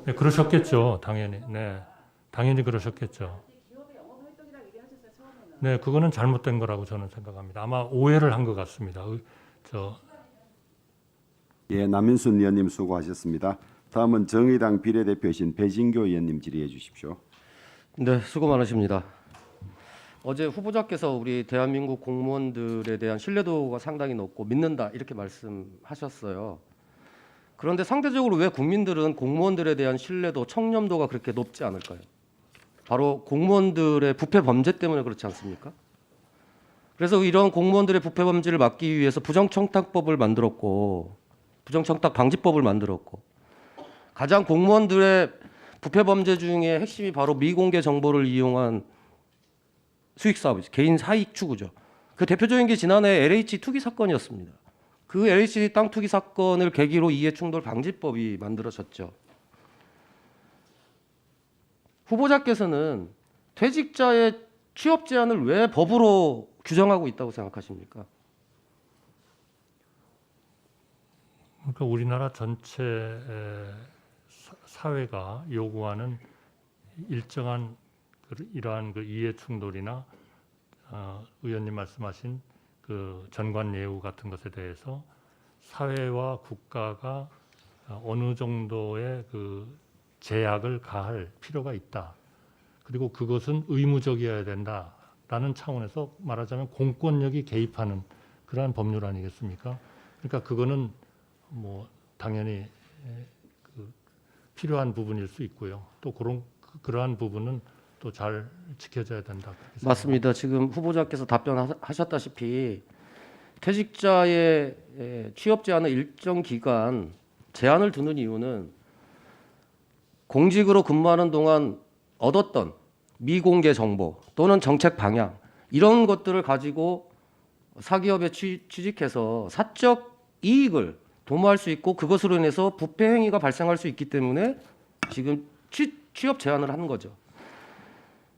네, 그러셨겠죠, 당연히. 네, 당연히 그러셨겠죠. 네, 그거는 잘못된 거라고 저는 생각합니다. 아마 오해를 한 것 같습니다. 예, 남인순 의원님 수고하셨습니다. 다음은 정의당 비례대표이신 배진교 의원님 질의해 주십시오. 네, 수고 많으십니다. 어제 후보자께서 우리 대한민국 공무원들에 대한 신뢰도가 상당히 높고 믿는다 이렇게 말씀하셨어요. 그런데 상대적으로 왜 국민들은 공무원들에 대한 신뢰도, 청렴도가 그렇게 높지 않을까요? 바로 공무원들의 부패 범죄 때문에 그렇지 않습니까? 그래서 이런 공무원들의 부패 범죄를 막기 위해서 부정청탁법을 만들었고, 부정청탁 방지법을 만들었고, 가장 공무원들의 부패 범죄 중에 핵심이 바로 미공개 정보를 이용한 수익 사업이죠. 개인 사익 추구죠. 그 대표적인 게 지난해 LH 투기 사건이었습니다. 그 LH 땅 투기 사건을 계기로 이해충돌 방지법이 만들어졌죠. 후보자께서는 퇴직자의 취업 제한을 왜 법으로 규정하고 있다고 생각하십니까? 그러니까 우리나라 전체 사회가 요구하는 일정한 이러한 그 이해 충돌이나 의원님 말씀하신 그 전관 예우 같은 것에 대해서 사회와 국가가 어느 정도의 그 제약을 가할 필요가 있다. 그리고 그것은 의무적이어야 된다라는 차원에서 말하자면 공권력이 개입하는 그러한 법률 아니겠습니까? 그러니까 그거는 뭐 당연히 필요한 부분일 수 있고요. 또 그러한 부분은 또 잘 지켜져야 된다. 맞습니다. 지금 후보자께서 답변하셨다시피 퇴직자의 취업 제한을 일정 기간 제한을 두는 이유는 공직으로 근무하는 동안 얻었던 미공개 정보 또는 정책 방향 이런 것들을 가지고 사기업에 취직해서 사적 이익을 도모할 수 있고 그것으로 인해서 부패 행위가 발생할 수 있기 때문에 지금 취업 제한을 하는 거죠.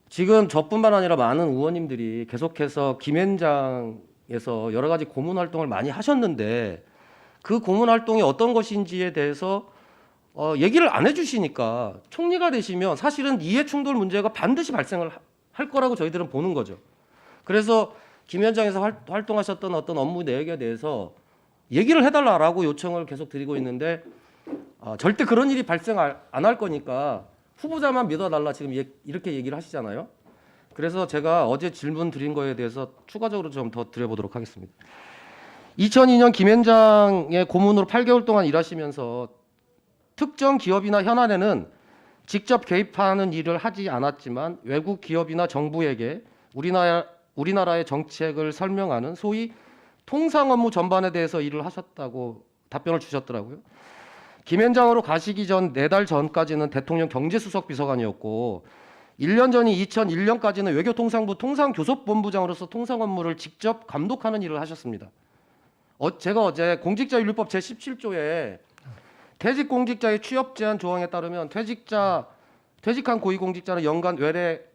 지금 저뿐만 아니라 많은 의원님들이 계속해서 김현장에서 여러 가지 고문 활동을 많이 하셨는데 그 고문 활동이 어떤 것인지에 대해서 얘기를 안 해주시니까 총리가 되시면 사실은 이해충돌 문제가 반드시 발생을 할 거라고 저희들은 보는 거죠. 그래서 김현장에서 활동하셨던 어떤 업무 내역에 대해서 얘기를 해달라라고 요청을 계속 드리고 있는데 절대 그런 일이 발생 안 할 거니까 후보자만 믿어달라 지금 이렇게 얘기를 하시잖아요. 그래서 제가 어제 질문 드린 거에 대해서 추가적으로 좀 더 드려보도록 하겠습니다. 2002년 김현장의 고문으로 8개월 동안 일하시면서 특정 기업이나 현안에는 직접 개입하는 일을 하지 않았지만 외국 기업이나 정부에게 우리나라의 정책을 설명하는 소위 통상 업무 전반에 대해서 일을 하셨다고 답변을 주셨더라고요. 김현장으로 가시기 전 4달 전까지는 대통령 경제수석 비서관이었고 1년 전인 2001년까지는 외교통상부 통상교섭본부장으로서 통상 업무를 직접 감독하는 일을 하셨습니다. 제가 어제 공직자윤리법 제17조에 퇴직 공직자의 취업 제한 조항에 따르면 퇴직한 고위공직자는 연간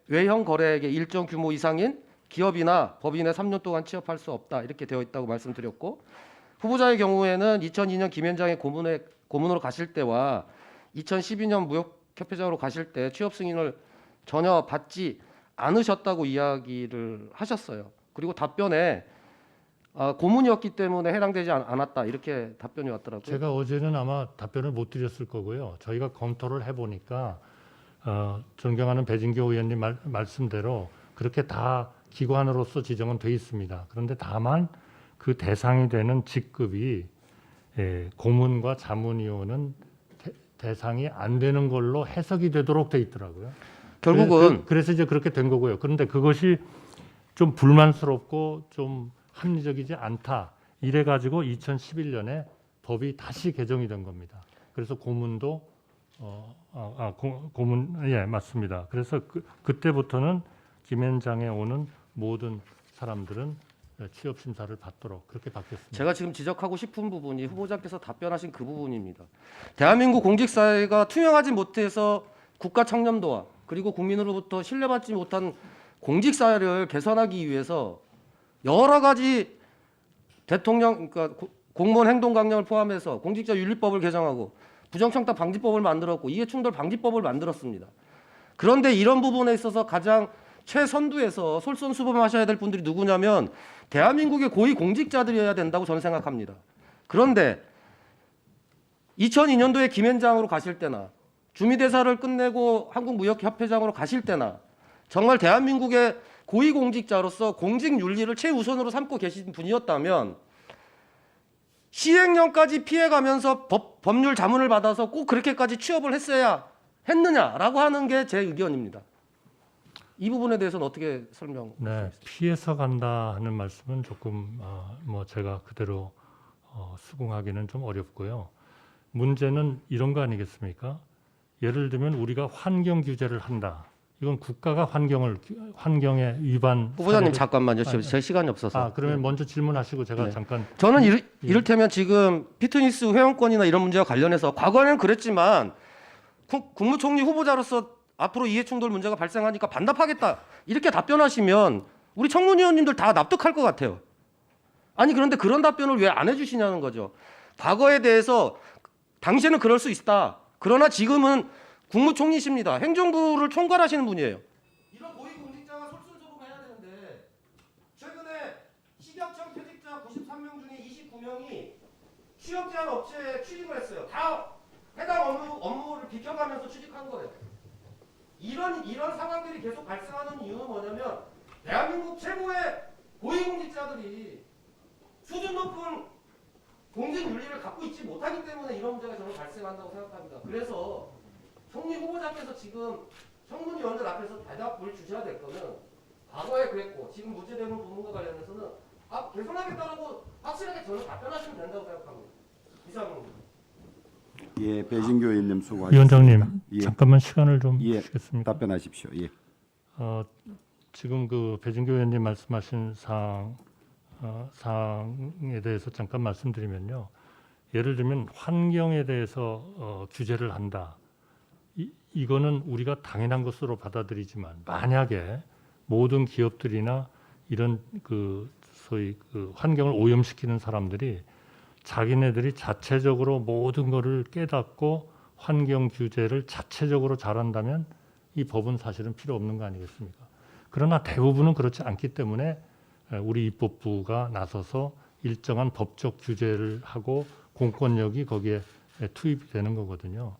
외형 거래액의 일정 규모 이상인 기업이나 법인에 3년 동안 취업할 수 없다 이렇게 되어 있다고 말씀드렸고 후보자의 경우에는 2002년 김현장의 고문으로 가실 때와 2012년 무역협회장으로 가실 때 취업 승인을 전혀 받지 않으셨다고 이야기를 하셨어요. 그리고 답변에 고문이었기 때문에 해당되지 않았다 이렇게 답변이 왔더라고요. 제가 어제는 아마 답변을 못 드렸을 거고요. 저희가 검토를 해보니까 존경하는 배진교 의원님 말씀대로 그렇게 다 기관으로서 지정은 돼 있습니다. 그런데 다만 그 대상이 되는 직급이 고문과 자문위원은 대상이 안 되는 걸로 해석이 되도록 돼 있더라고요. 결국은 그래서 이제 그렇게 된 거고요. 그런데 그것이 좀 불만스럽고 좀 합리적이지 않다. 이래 가지고 2011년에 법이 다시 개정이 된 겁니다. 그래서 고문도 고문 예 맞습니다. 그래서 그때부터는 김현장에 오는 모든 사람들은 취업 심사를 받도록 그렇게 바뀌었습니다. 제가 지금 지적하고 싶은 부분이 후보자께서 답변하신 그 부분입니다. 대한민국 공직사회가 투명하지 못해서 국가 청렴도와 그리고 국민으로부터 신뢰받지 못한 공직사회를 개선하기 위해서 여러 가지 대통령 그러니까 공무원 행동 강령을 포함해서 공직자 윤리법을 개정하고 부정청탁 방지법을 만들었고 이해충돌 방지법을 만들었습니다. 그런데 이런 부분에 있어서 가장 최선두에서 솔선수범하셔야 될 분들이 누구냐면 대한민국의 고위 공직자들이어야 된다고 저는 생각합니다. 그런데 2002년도에 김앤장으로 가실 때나 주미대사를 끝내고 한국무역협회장으로 가실 때나 정말 대한민국의 고위공직자로서 공직윤리를 최우선으로 삼고 계신 분이었다면 시행령까지 피해가면서 법률 자문을 받아서 꼭 그렇게까지 취업을 했어야 했느냐라고 하는 게 제 의견입니다. 이 부분에 대해서는 어떻게 설명하시겠습니까? 네, 피해서 간다 하는 말씀은 조금 뭐 제가 그대로 수긍하기는 좀 어렵고요. 문제는 이런 거 아니겠습니까? 예를 들면 우리가 환경 규제를 한다. 이건 국가가 환경에 위반. 후보자님 잠깐만요. 제 시간이 없어서. 그러면 먼저 질문하시고 제가 잠깐. 저는 이를테면 지금 피트니스 회원권이나 이런 문제와 관련해서 과거에는 그랬지만 국무총리 후보자로서 앞으로 이해충돌 문제가 발생하니까 반납하겠다 이렇게 답변하시면 우리 청문위원님들 다 납득할 것 같아요. 아니 그런데 그런 답변을 왜 안 해주시냐는 거죠. 과거에 대해서 당시에는 그럴 수 있다. 그러나 지금은 국무총리십니다. 행정부를 총괄하시는 분이에요. 이런 고위공직자가 솔선수범해야 되는데 최근에 식약청 퇴직자 93명 중에 29명이 취업 제한 업체에 취직을 했어요. 다 해당 업무를 비켜가면서 취직한 거예요. 이런 상황들이 계속 발생하는 이유는 뭐냐면 대한민국 최고의 고위공직자들이 수준 높은 공직 윤리를 갖고 있지 못하기 때문에 이런 문제가 저는 발생한다고 생각합니다. 그래서 총리 후보자께서 지금 청문위원들 앞에서 대답을 주셔야 될 거는 과거에 그랬고 지금 문제되는 부분과 관련해서는 개선하겠다라고 확실하게 저는 답변하시면 된다고 생각합니다. 이상입니다. 예, 배진교 의원님 수고하셨습니다. 위원장님 예. 잠깐만 시간을 좀 예, 주시겠습니까? 답변하십시오. 예. 지금 그 배진교 의원님 말씀하신 사항에 대해서 잠깐 말씀드리면요. 예를 들면 환경에 대해서 규제를 한다. 이거는 우리가 당연한 것으로 받아들이지만 만약에 모든 기업들이나 이런 소위 환경을 오염시키는 사람들이 자기네들이 자체적으로 모든 것을 깨닫고 환경 규제를 자체적으로 잘한다면 이 법은 사실은 필요 없는 거 아니겠습니까? 그러나 대부분은 그렇지 않기 때문에 우리 입법부가 나서서 일정한 법적 규제를 하고 공권력이 거기에 투입이 되는 거거든요.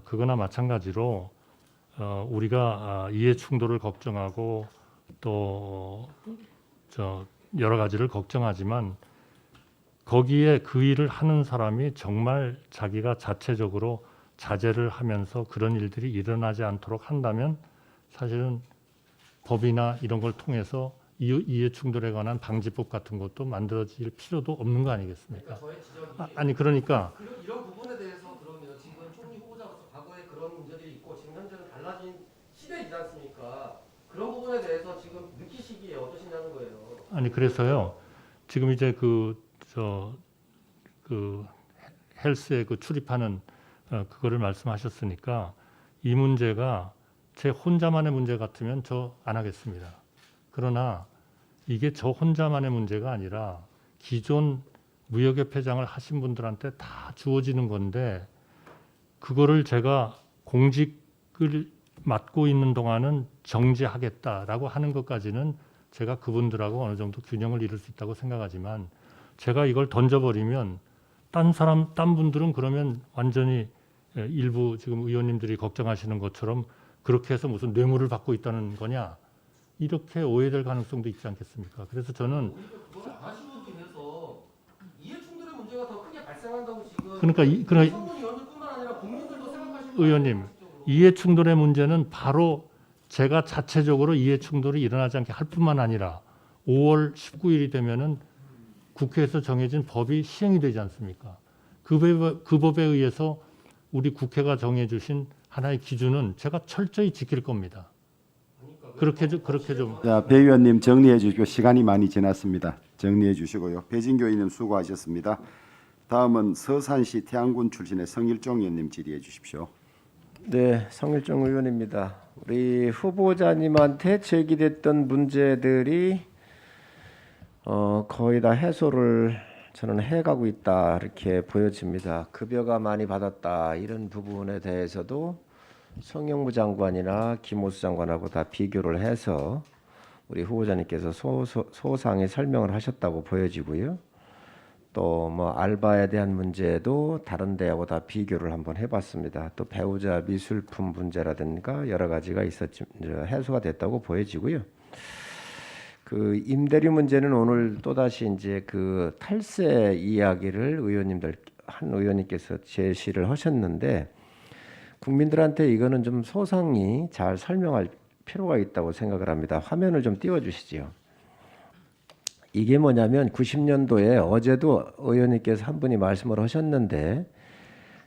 그거나 마찬가지로 우리가 이해 충돌을 걱정하고 또 여러 가지를 걱정하지만 거기에 그 일을 하는 사람이 정말 자기가 자체적으로 자제를 하면서 그런 일들이 일어나지 않도록 한다면 사실은 법이나 이런 걸 통해서 이해 충돌에 관한 방지법 같은 것도 만들어질 필요도 없는 거 아니겠습니까? 아니 그러니까 이런 부분에 대해서 그러면 지금 총리 후보자로서 과거에 그런 문제들이 있고 지금 현재는 달라진 시대이지 않습니까? 그런 부분에 대해서 지금 느끼시기에 어떠시냐는 거예요. 아니 그래서요. 지금 이제 헬스에 출입하는 그거를 말씀하셨으니까 이 문제가 제 혼자만의 문제 같으면 저 안 하겠습니다. 그러나 이게 저 혼자만의 문제가 아니라 기존 무역협회장을 하신 분들한테 다 주어지는 건데 그거를 제가 공직을 맡고 있는 동안은 정지하겠다라고 하는 것까지는 제가 그분들하고 어느 정도 균형을 이룰 수 있다고 생각하지만 제가 이걸 던져버리면 딴 분들은 그러면 완전히 일부 지금 의원님들이 걱정하시는 것처럼 그렇게 해서 무슨 뇌물을 받고 있다는 거냐 이렇게 오해될 가능성도 있지 않겠습니까? 그래서 저는 그걸 안 하시고 해서 이해 충돌의 문제가 더 크게 발생한다고 지금 그러니까 청문위원들뿐만 아니라 국민들도 생각하시는 의원님 이해 충돌의 문제는 바로 제가 자체적으로 이해 충돌이 일어나지 않게 할 뿐만 아니라 5월 19일이 되면은 국회에서 정해진 법이 시행이 되지 않습니까? 그 법에 의해서 우리 국회가 정해주신 하나의 기준은 제가 철저히 지킬 겁니다. 그렇게 좀. 자, 배 의원님 정리해 주시고 시간이 많이 지났습니다. 정리해 주시고요. 배진교 의원님 수고하셨습니다. 다음은 서산시 태안군 출신의 성일종 의원님 질의해 주십시오. 네, 성일종 의원입니다. 우리 후보자님한테 제기됐던 문제들이 거의 다 해소를 저는 해가고 있다 이렇게 보여집니다. 급여가 많이 받았다 이런 부분에 대해서도 성영무 장관이나 김호수 장관하고 다 비교를 해서 우리 후보자님께서 소상히 설명을 하셨다고 보여지고요. 또 뭐 알바에 대한 문제도 다른 데하고 다 비교를 한번 해봤습니다. 또 배우자 미술품 문제라든가 여러 가지가 해소가 됐다고 보여지고요. 그 임대료 문제는 오늘 또 다시 이제 그 탈세 이야기를 한 의원님께서 제시를 하셨는데 국민들한테 이거는 좀 소상히 잘 설명할 필요가 있다고 생각을 합니다. 화면을 좀 띄워주시죠. 이게 뭐냐면 90년도에 어제도 의원님께서 한 분이 말씀을 하셨는데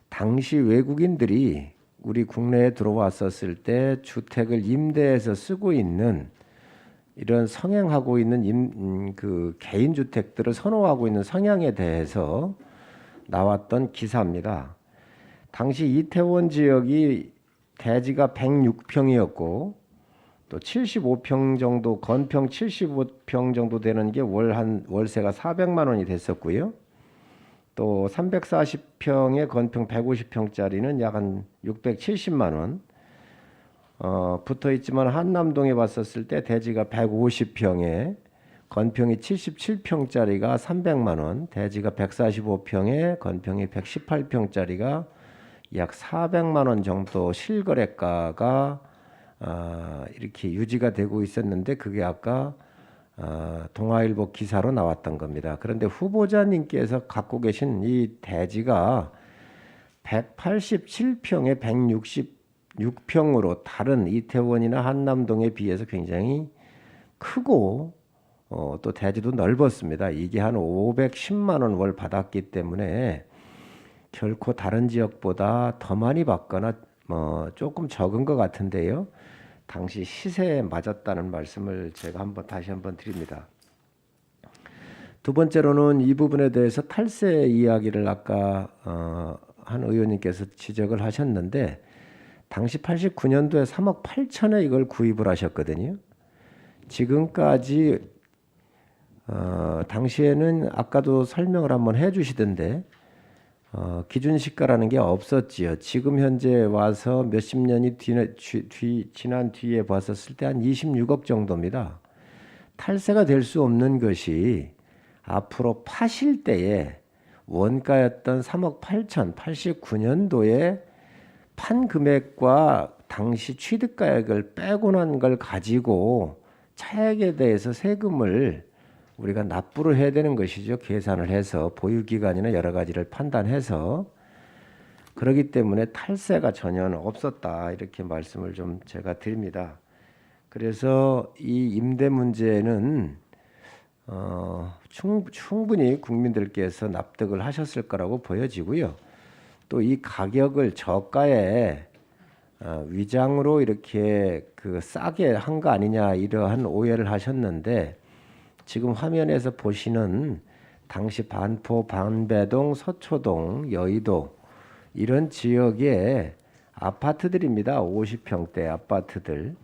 당시 외국인들이 우리 국내에 들어왔었을 때 주택을 임대해서 쓰고 있는 이런 성행하고 있는 그 개인 주택들을 선호하고 있는 성향에 대해서 나왔던 기사입니다. 당시 이태원 지역이 대지가 106평이었고 또 75평 정도 건평 75평 정도 되는 게 월세가 400만 원이 됐었고요. 또 340평의 건평 150평짜리는 약 한 670만 원 붙어 있지만 한남동에 봤었을 때 대지가 150평에 건평이 77평짜리가 300만 원, 대지가 145평에 건평이 118평짜리가 약 400만 원 정도 실거래가가 이렇게 유지가 되고 있었는데 그게 아까 동아일보 기사로 나왔던 겁니다. 그런데 후보자님께서 갖고 계신 이 대지가 187평에 166평으로 다른 이태원이나 한남동에 비해서 굉장히 크고 또 대지도 넓었습니다. 이게 한 510만 원 월 받았기 때문에 결코 다른 지역보다 더 많이 받거나 조금 적은 것 같은데요. 당시 시세에 맞았다는 말씀을 제가 다시 한번 드립니다. 두 번째로는 이 부분에 대해서 탈세 이야기를 아까 한 의원님께서 지적을 하셨는데 당시 89년도에 3억 8천에 이걸 구입을 하셨거든요. 지금까지 당시에는 아까도 설명을 한번 해주시던데 기준시가라는 게 없었지요. 지금 현재 와서 몇십 년이 지난 뒤에 봤었을 때 한 26억 정도입니다. 탈세가 될 수 없는 것이 앞으로 파실 때에 원가였던 3억 8천 89년도에 판 금액과 당시 취득가액을 빼고 난 걸 가지고 차액에 대해서 세금을 우리가 납부를 해야 되는 것이죠. 계산을 해서 보유기간이나 여러 가지를 판단해서 그렇기 때문에 탈세가 전혀 없었다 이렇게 말씀을 좀 제가 드립니다. 그래서 이 임대 문제는 충분히 국민들께서 납득을 하셨을 거라고 보여지고요. 또 이 가격을 저가에 위장으로 이렇게 그 싸게 한 거 아니냐 이러한 오해를 하셨는데 지금 화면에서 보시는 당시 반포, 반배동, 서초동, 여의도 이런 지역의 아파트들입니다. 50평대 아파트들.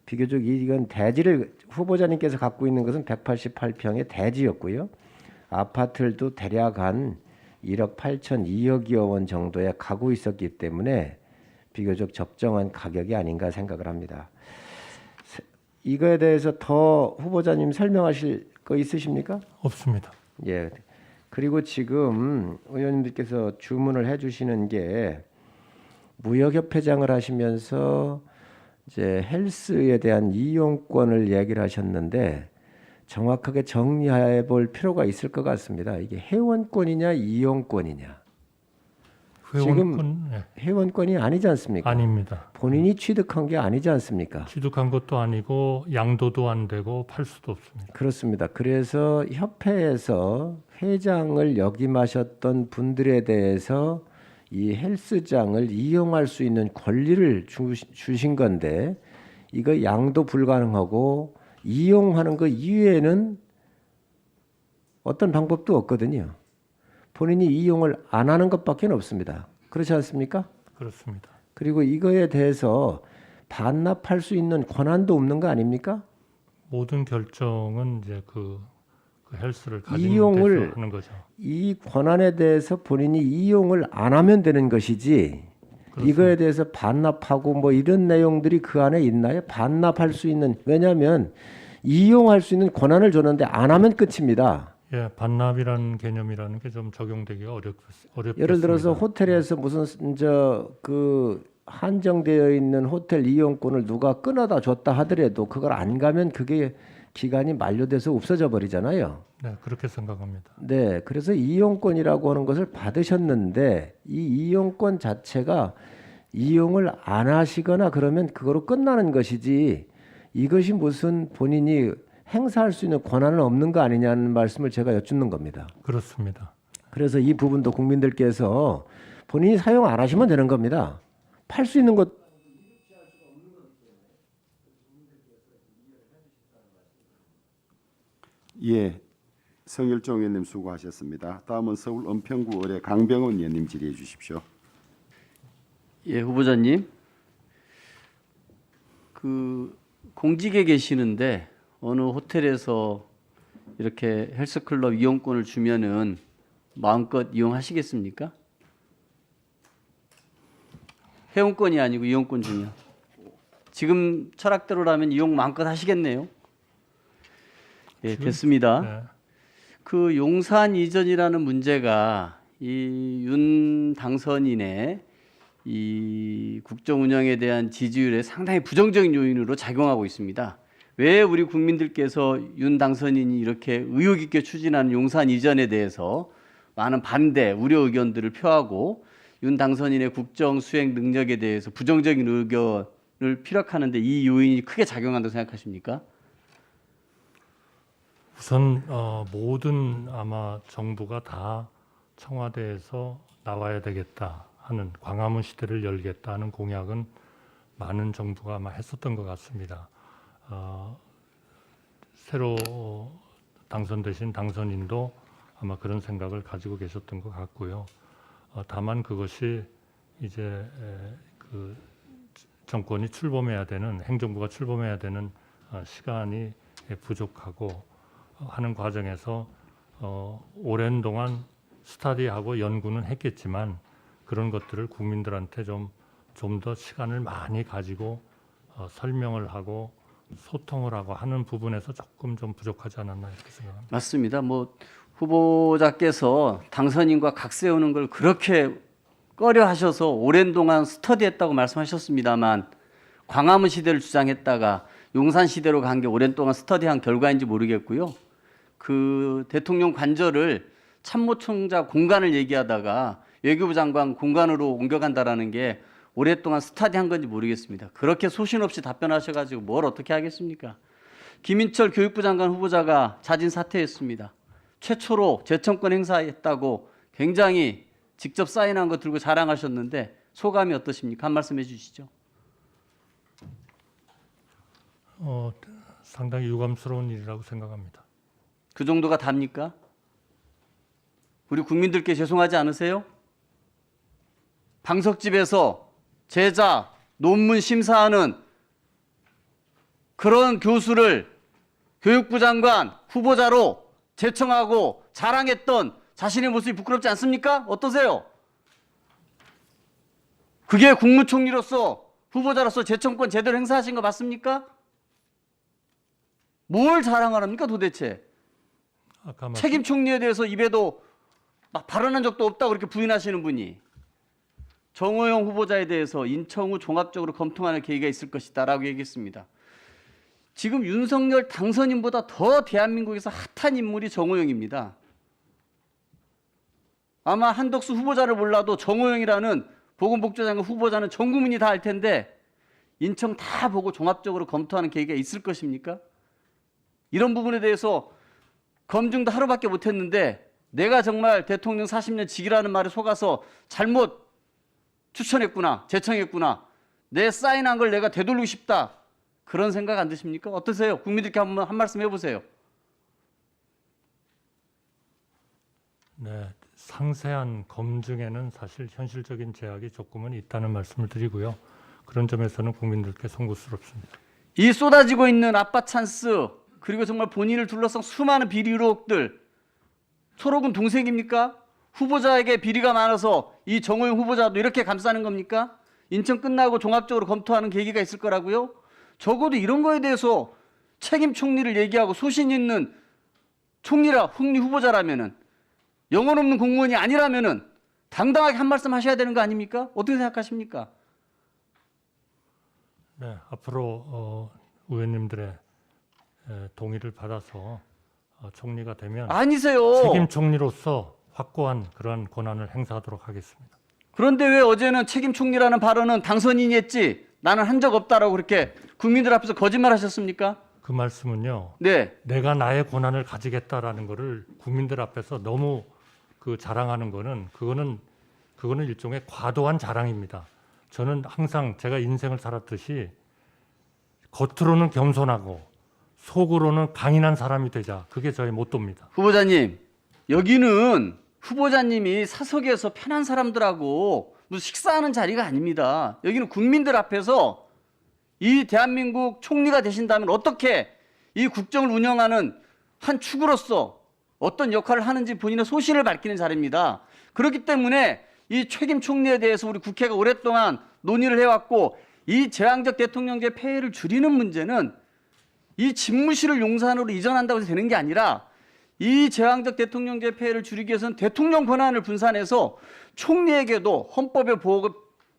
비교적 이건 대지를 후보자님께서 갖고 있는 것은 188평의 대지였고요. 아파트들도 대략 한 1억 8천, 2억여 원 정도에 가고 있었기 때문에 비교적 적정한 가격이 아닌가 생각을 합니다. 이거에 대해서 더 후보자님 설명하실 거 있으십니까? 없습니다. 예. 그리고 지금 의원님들께서 주문을 해주시는 게 무역협회장을 하시면서 이제 헬스에 대한 이용권을 얘기를 하셨는데 정확하게 정리해 볼 필요가 있을 것 같습니다. 이게 회원권이냐 이용권이냐. 지금 회원권이 아니지 않습니까? 아닙니다. 본인이 취득한 게 아니지 않습니까? 취득한 것도 아니고 양도도 안 되고 팔 수도 없습니다. 그렇습니다. 그래서 협회에서 회장을 역임하셨던 분들에 대해서 이 헬스장을 이용할 수 있는 권리를 주신 건데 이거 양도 불가능하고 이용하는 것 이외에는 어떤 방법도 없거든요. 본인이 이용을 안 하는 것밖에 없습니다. 그렇지 않습니까? 그렇습니다. 그리고 이거에 대해서 반납할 수 있는 권한도 없는 거 아닙니까? 모든 결정은 이제 그 그 헬스를 가지는 이용을 데서 하는 거죠. 이 권한에 대해서 본인이 이용을 안 하면 되는 것이지 이거에 대해서 반납하고 뭐 이런 내용들이 그 안에 있나요? 반납할 수 있는 왜냐하면 이용할 수 있는 권한을 줬는데 안 하면 끝입니다. 예, 반납이라는 개념이라는 게 좀 적용되기가 어렵겠습니다. 예를 들어서 호텔에서 무슨 그 한정되어 있는 호텔 이용권을 누가 끊어다 줬다 하더라도 그걸 안 가면 그게 기간이 만료돼서 없어져 버리잖아요. 네, 그렇게 생각합니다. 네, 그래서 이용권이라고 하는 것을 받으셨는데 이 이용권 자체가 이용을 안 하시거나 그러면 그거로 끝나는 것이지 이것이 무슨 본인이 행사할 수 있는 권한은 없는 거 아니냐는 말씀을 제가 여쭙는 겁니다. 그렇습니다. 그래서 이 부분도 국민들께서 본인이 사용 안 하시면 되는 겁니다. 팔 수 있는 것 예, 성일종 의원님 수고하셨습니다. 다음은 서울 은평구 의뢰 강병원 의원님 질의해 주십시오. 예, 후보자님. 그 공직에 계시는데 어느 호텔에서 이렇게 헬스클럽 이용권을 주면은 마음껏 이용하시겠습니까? 회원권이 아니고 이용권 주면 지금 철학대로라면 이용 마음껏 하시겠네요. 예, 됐습니다. 네. 그 용산 이전이라는 문제가 이 윤 당선인의 이 국정 운영에 대한 지지율에 상당히 부정적인 요인으로 작용하고 있습니다. 왜 우리 국민들께서 윤 당선인이 이렇게 의욕 있게 추진하는 용산 이전에 대해서 많은 반대, 우려 의견들을 표하고 윤 당선인의 국정 수행 능력에 대해서 부정적인 의견을 피력하는데 이 요인이 크게 작용한다고 생각하십니까? 우선 모든 아마 정부가 다 청와대에서 나와야 되겠다 하는 광화문 시대를 열겠다 하는 공약은 많은 정부가 아마 했었던 것 같습니다. 새로 당선되신 당선인도 아마 그런 생각을 가지고 계셨던 것 같고요. 다만 그것이 이제 그 정권이 출범해야 되는 행정부가 출범해야 되는 시간이 부족하고 하는 과정에서 오랜 동안 스터디하고 연구는 했겠지만 그런 것들을 국민들한테 좀 더 시간을 많이 가지고 설명을 하고 소통을 하고 하는 부분에서 조금 좀 부족하지 않았나 이렇게 생각합니다. 맞습니다. 뭐 후보자께서 당선인과 각 세우는 걸 그렇게 꺼려 하셔서 오랜 동안 스터디했다고 말씀하셨습니다만 광화문 시대를 주장했다가 용산 시대로 간 게 오랜 동안 스터디한 결과인지 모르겠고요. 그 대통령 관저를 참모총장 공간을 얘기하다가 외교부 장관 공간으로 옮겨간다라는 게 오랫동안 스터디한 건지 모르겠습니다. 그렇게 소신 없이 답변하셔가지고 뭘 어떻게 하겠습니까? 김인철 교육부 장관 후보자가 자진 사퇴했습니다. 최초로 재청권 행사했다고 굉장히 직접 사인한 거 들고 자랑하셨는데 소감이 어떠십니까? 한 말씀 해주시죠. 상당히 유감스러운 일이라고 생각합니다. 그 정도가 답니까? 우리 국민들께 죄송하지 않으세요? 방석집에서 제자, 논문 심사하는 그런 교수를 교육부 장관 후보자로 제청하고 자랑했던 자신의 모습이 부끄럽지 않습니까? 어떠세요? 그게 국무총리로서 후보자로서 제청권 제대로 행사하신 거 맞습니까? 뭘 자랑하랍니까 도대체? 책임 총리에 대해서 입에도 막 발언한 적도 없다고 그렇게 부인하시는 분이 정호영 후보자에 대해서 인청 후 종합적으로 검토하는 계기가 있을 것이다 라고 얘기했습니다. 지금 윤석열 당선인보다 더 대한민국에서 핫한 인물이 정호영입니다. 아마 한덕수 후보자를 몰라도 정호영이라는 보건복지부 장관 후보자는 전 국민이 다 알 텐데 인청 다 보고 종합적으로 검토하는 계기가 있을 것입니까? 이런 부분에 대해서 검증도 하루밖에 못했는데 내가 정말 대통령 40년 직이라는 말에 속아서 잘못 추천했구나, 제청했구나, 내 사인한 걸 내가 되돌리고 싶다 그런 생각 안 드십니까? 어떠세요? 국민들께 한번 한 말씀 해보세요. 네, 상세한 검증에는 사실 현실적인 제약이 조금은 있다는 말씀을 드리고요. 그런 점에서는 국민들께 송구스럽습니다. 이 쏟아지고 있는 아빠 찬스 그리고 정말 본인을 둘러싼 수많은 비리 의혹들, 초록은 동색입니까? 후보자에게 비리가 많아서 이 정호영 후보자도 이렇게 감싸는 겁니까? 인천 끝나고 종합적으로 검토하는 계기가 있을 거라고요? 적어도 이런 거에 대해서 책임 총리를 얘기하고 소신 있는 총리라 총리 후보자라면은 영혼 없는 공무원이 아니라면은 당당하게 한 말씀 하셔야 되는 거 아닙니까? 어떻게 생각하십니까? 네, 앞으로 의원님들의 동의를 받아서 총리가 되면 아니세요. 책임 총리로서 확고한 그러한 권한을 행사하도록 하겠습니다. 그런데 왜 어제는 책임 총리라는 발언은 당선인이 했지 나는 한 적 없다라고 그렇게 국민들 앞에서 거짓말 하셨습니까? 그 말씀은요. 네. 내가 나의 권한을 가지겠다라는 거를 국민들 앞에서 너무 그 자랑하는 거는 그거는 일종의 과도한 자랑입니다. 저는 항상 제가 인생을 살았듯이 겉으로는 겸손하고 속으로는 강인한 사람이 되자. 그게 저의 모토입니다. 후보자님, 여기는 후보자님이 사석에서 편한 사람들하고 무슨 식사하는 자리가 아닙니다. 여기는 국민들 앞에서 이 대한민국 총리가 되신다면 어떻게 이 국정을 운영하는 한 축으로서 어떤 역할을 하는지 본인의 소신을 밝히는 자리입니다. 그렇기 때문에 이 책임 총리에 대해서 우리 국회가 오랫동안 논의를 해왔고 이 제왕적 대통령제 폐해를 줄이는 문제는 이 집무실을 용산으로 이전한다고 해서 되는 게 아니라 이 제왕적 대통령제 폐해를 줄이기 위해서는 대통령 권한을 분산해서 총리에게도 헌법에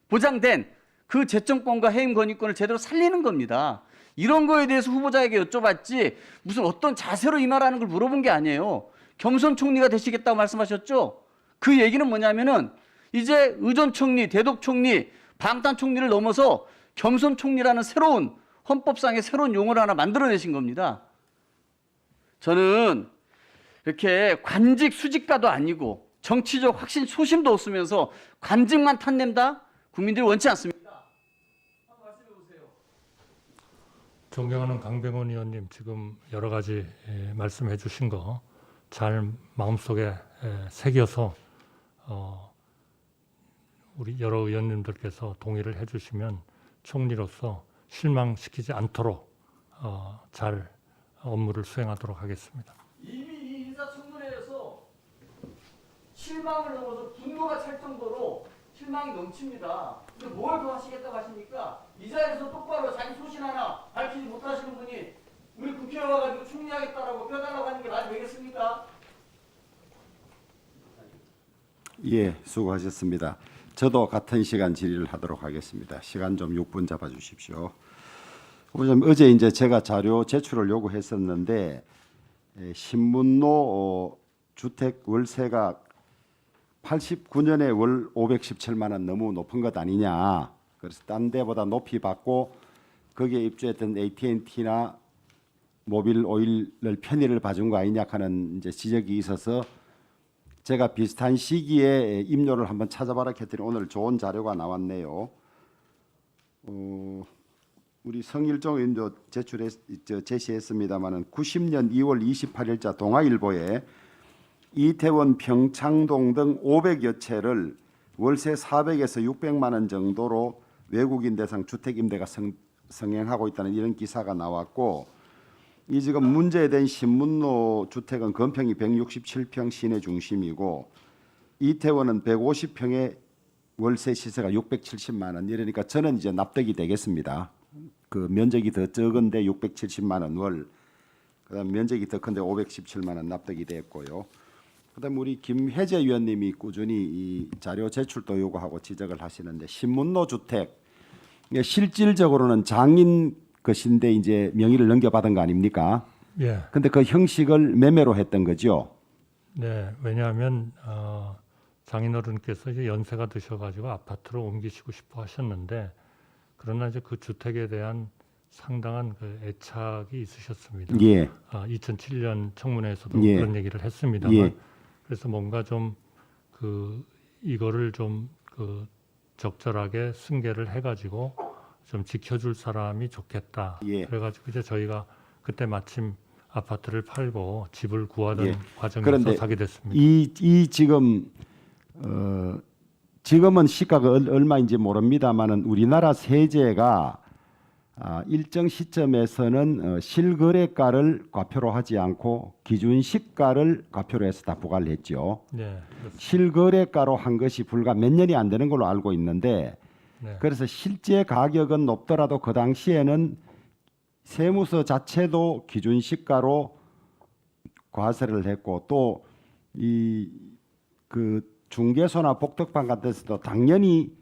보장된 그 재청권과 해임 건의권을 제대로 살리는 겁니다. 이런 거에 대해서 후보자에게 여쭤봤지 무슨 어떤 자세로 임하라는 걸 물어본 게 아니에요. 겸손 총리가 되시겠다고 말씀하셨죠? 그 얘기는 뭐냐면은 이제 의전 총리, 대독 총리, 방탄 총리를 넘어서 겸손 총리라는 새로운 헌법상의 새로운 용어를 하나 만들어내신 겁니다. 저는 이렇게 관직 수직가도 아니고 정치적 확신 소심도 없으면서 관직만 탐낸다? 국민들이 원치 않습니다. 한번 말씀해 보세요. 존경하는 강병원 의원님 지금 여러 가지 말씀해 주신 거 잘 마음속에 새겨서 우리 여러 의원님들께서 동의를 해주시면 총리로서 실망시키지 않도록 잘 업무를 수행하도록 하겠습니다. 이미 이 인사청문회에서 실망을 넘어서 분노가 찰 정도로 실망이 넘칩니다. 근데 뭘 더 하시겠다고 하십니까? 이 자리에서 똑바로 자기 소신 하나 밝히지 못하시는 분이 우리 국회에 와가지고 총리하겠다라고 뼈달라고 하는 게 말이 되겠습니까? 예, 수고하셨습니다. 저도 같은 시간 질의를 하도록 하겠습니다. 시간 좀 6분 잡아주십시오. 후보자님, 어제 이제 제가 자료 제출을 요구했었는데 신문로 주택 월세가 89년에 월 517만 원 너무 높은 것 아니냐. 그래서 딴 데보다 높이 받고 거기에 입주했던 AT&T나 모빌 오일을 편의를 봐준 거 아니냐 하는 이제 지적이 있어서 제가 비슷한 시기에 임료를 한번 찾아봐라 했더니 오늘 좋은 자료가 나왔네요. 우리 성일종 의원도 제시했습니다마는 90년 2월 28일자 동아일보에 이태원, 평창동 등 500여 채를 월세 400에서 600만 원 정도로 외국인 대상 주택 임대가 성행하고 있다는 이런 기사가 나왔고, 이 지금 문제된 신문로 주택은 건평이 167평 시내 중심이고 이태원은 150평의 월세 시세가 670만 원. 이러니까 저는 이제 납득이 되겠습니다. 그 면적이 더 적은데 670만 원 월, 그다음 면적이 더 큰데 517만 원 납득이 됐고요. 그다음 우리 김혜재 위원님이 꾸준히 이 자료 제출도 요구하고 지적을 하시는데 신문로 주택 실질적으로는 장인 것인데 이제 명의를 넘겨받은 거 아닙니까? 예. 근데 그 형식을 매매로 했던 거죠. 네, 왜냐하면 장인어른께서 이제 연세가 드셔가지고 아파트로 옮기시고 싶어 하셨는데 그러나 이제 그 주택에 대한 상당한 그 애착이 있으셨습니다. 예. 2007년 청문회에서도 예. 그런 얘기를 했습니다만 예. 그래서 뭔가 좀 그 이거를 좀 그 적절하게 승계를 해가지고 좀 지켜줄 사람이 좋겠다. 예. 그래가지고 이제 저희가 그때 마침 아파트를 팔고 집을 구하던 예. 과정에서 그런데 사게 됐습니다. 이 지금 지금은 시가가 얼마인지 모릅니다만은 우리나라 세제가 일정 시점에서는 실거래가를 과표로 하지 않고 기준 시가를 과표로 해서 다 부과를 했죠. 네, 그렇습니다. 실거래가로 한 것이 불과 몇 년이 안 되는 걸로 알고 있는데 네. 그래서 실제 가격은 높더라도 그 당시에는 세무서 자체도 기준 시가로 과세를 했고 또 이 그 중개소나 복덕방 같은 데서도 당연히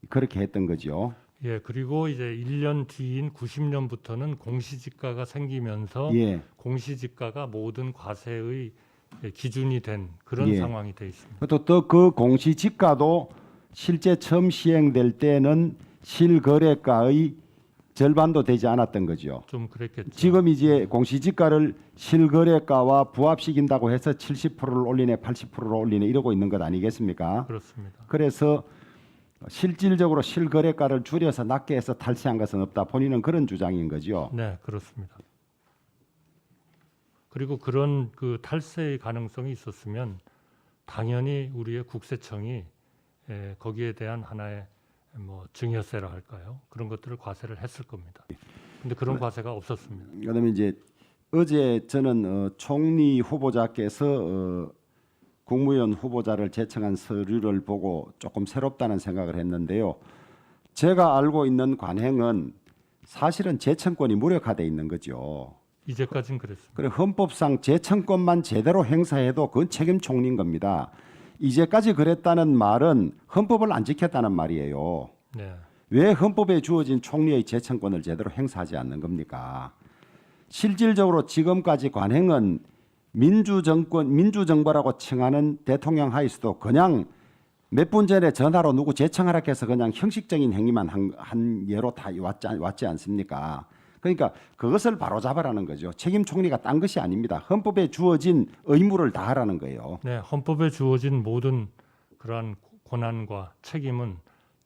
그렇게 했던 거죠. 예, 그리고 이제 1년 뒤인 90년부터는 공시지가가 생기면서 예. 공시지가가 모든 과세의 기준이 된 그런 예. 상황이 돼 있습니다. 또 그 공시지가도 실제 처음 시행될 때는 실거래가의 절반도 되지 않았던 거죠. 좀 그랬겠죠. 지금 이제 공시지가를 실거래가와 부합시킨다고 해서 70%를 올리네 80%를 올리네 이러고 있는 것 아니겠습니까? 그렇습니다. 그래서 실질적으로 실거래가를 줄여서 낮게 해서 탈세한 것은 없다. 본인은 그런 주장인 거죠. 네, 그렇습니다. 그리고 그런 그 탈세의 가능성이 있었으면 당연히 우리의 국세청이 거기에 대한 하나의 뭐 증여세라 할까요? 그런 것들을 과세를 했을 겁니다. 근데 그런 과세가 없었습니다. 그다음에 이제 어제 저는 총리 후보자께서 국무위원 후보자를 제청한 서류를 보고 조금 새롭다는 생각을 했는데요. 제가 알고 있는 관행은 사실은 제청권이 무력화돼 있는 거죠. 이제까지는 그랬습니다. 그래 헌법상 제청권만 제대로 행사해도 그건 책임 총리인 겁니다. 이제까지 그랬다는 말은 헌법을 안 지켰다는 말이에요. 네. 왜 헌법에 주어진 총리의 제청권을 제대로 행사하지 않는 겁니까? 실질적으로 지금까지 관행은 민주정권, 민주정부라고 칭하는 대통령 하에서도 그냥 몇 분 전에 전화로 누구 제청하라 해서 그냥 형식적인 행위만 한 예로 다 왔지 않습니까? 그러니까 그것을 바로잡으라는 거죠. 책임 총리가 딴 것이 아닙니다. 헌법에 주어진 의무를 다하라는 거예요. 네, 헌법에 주어진 모든 그러한 권한과 책임은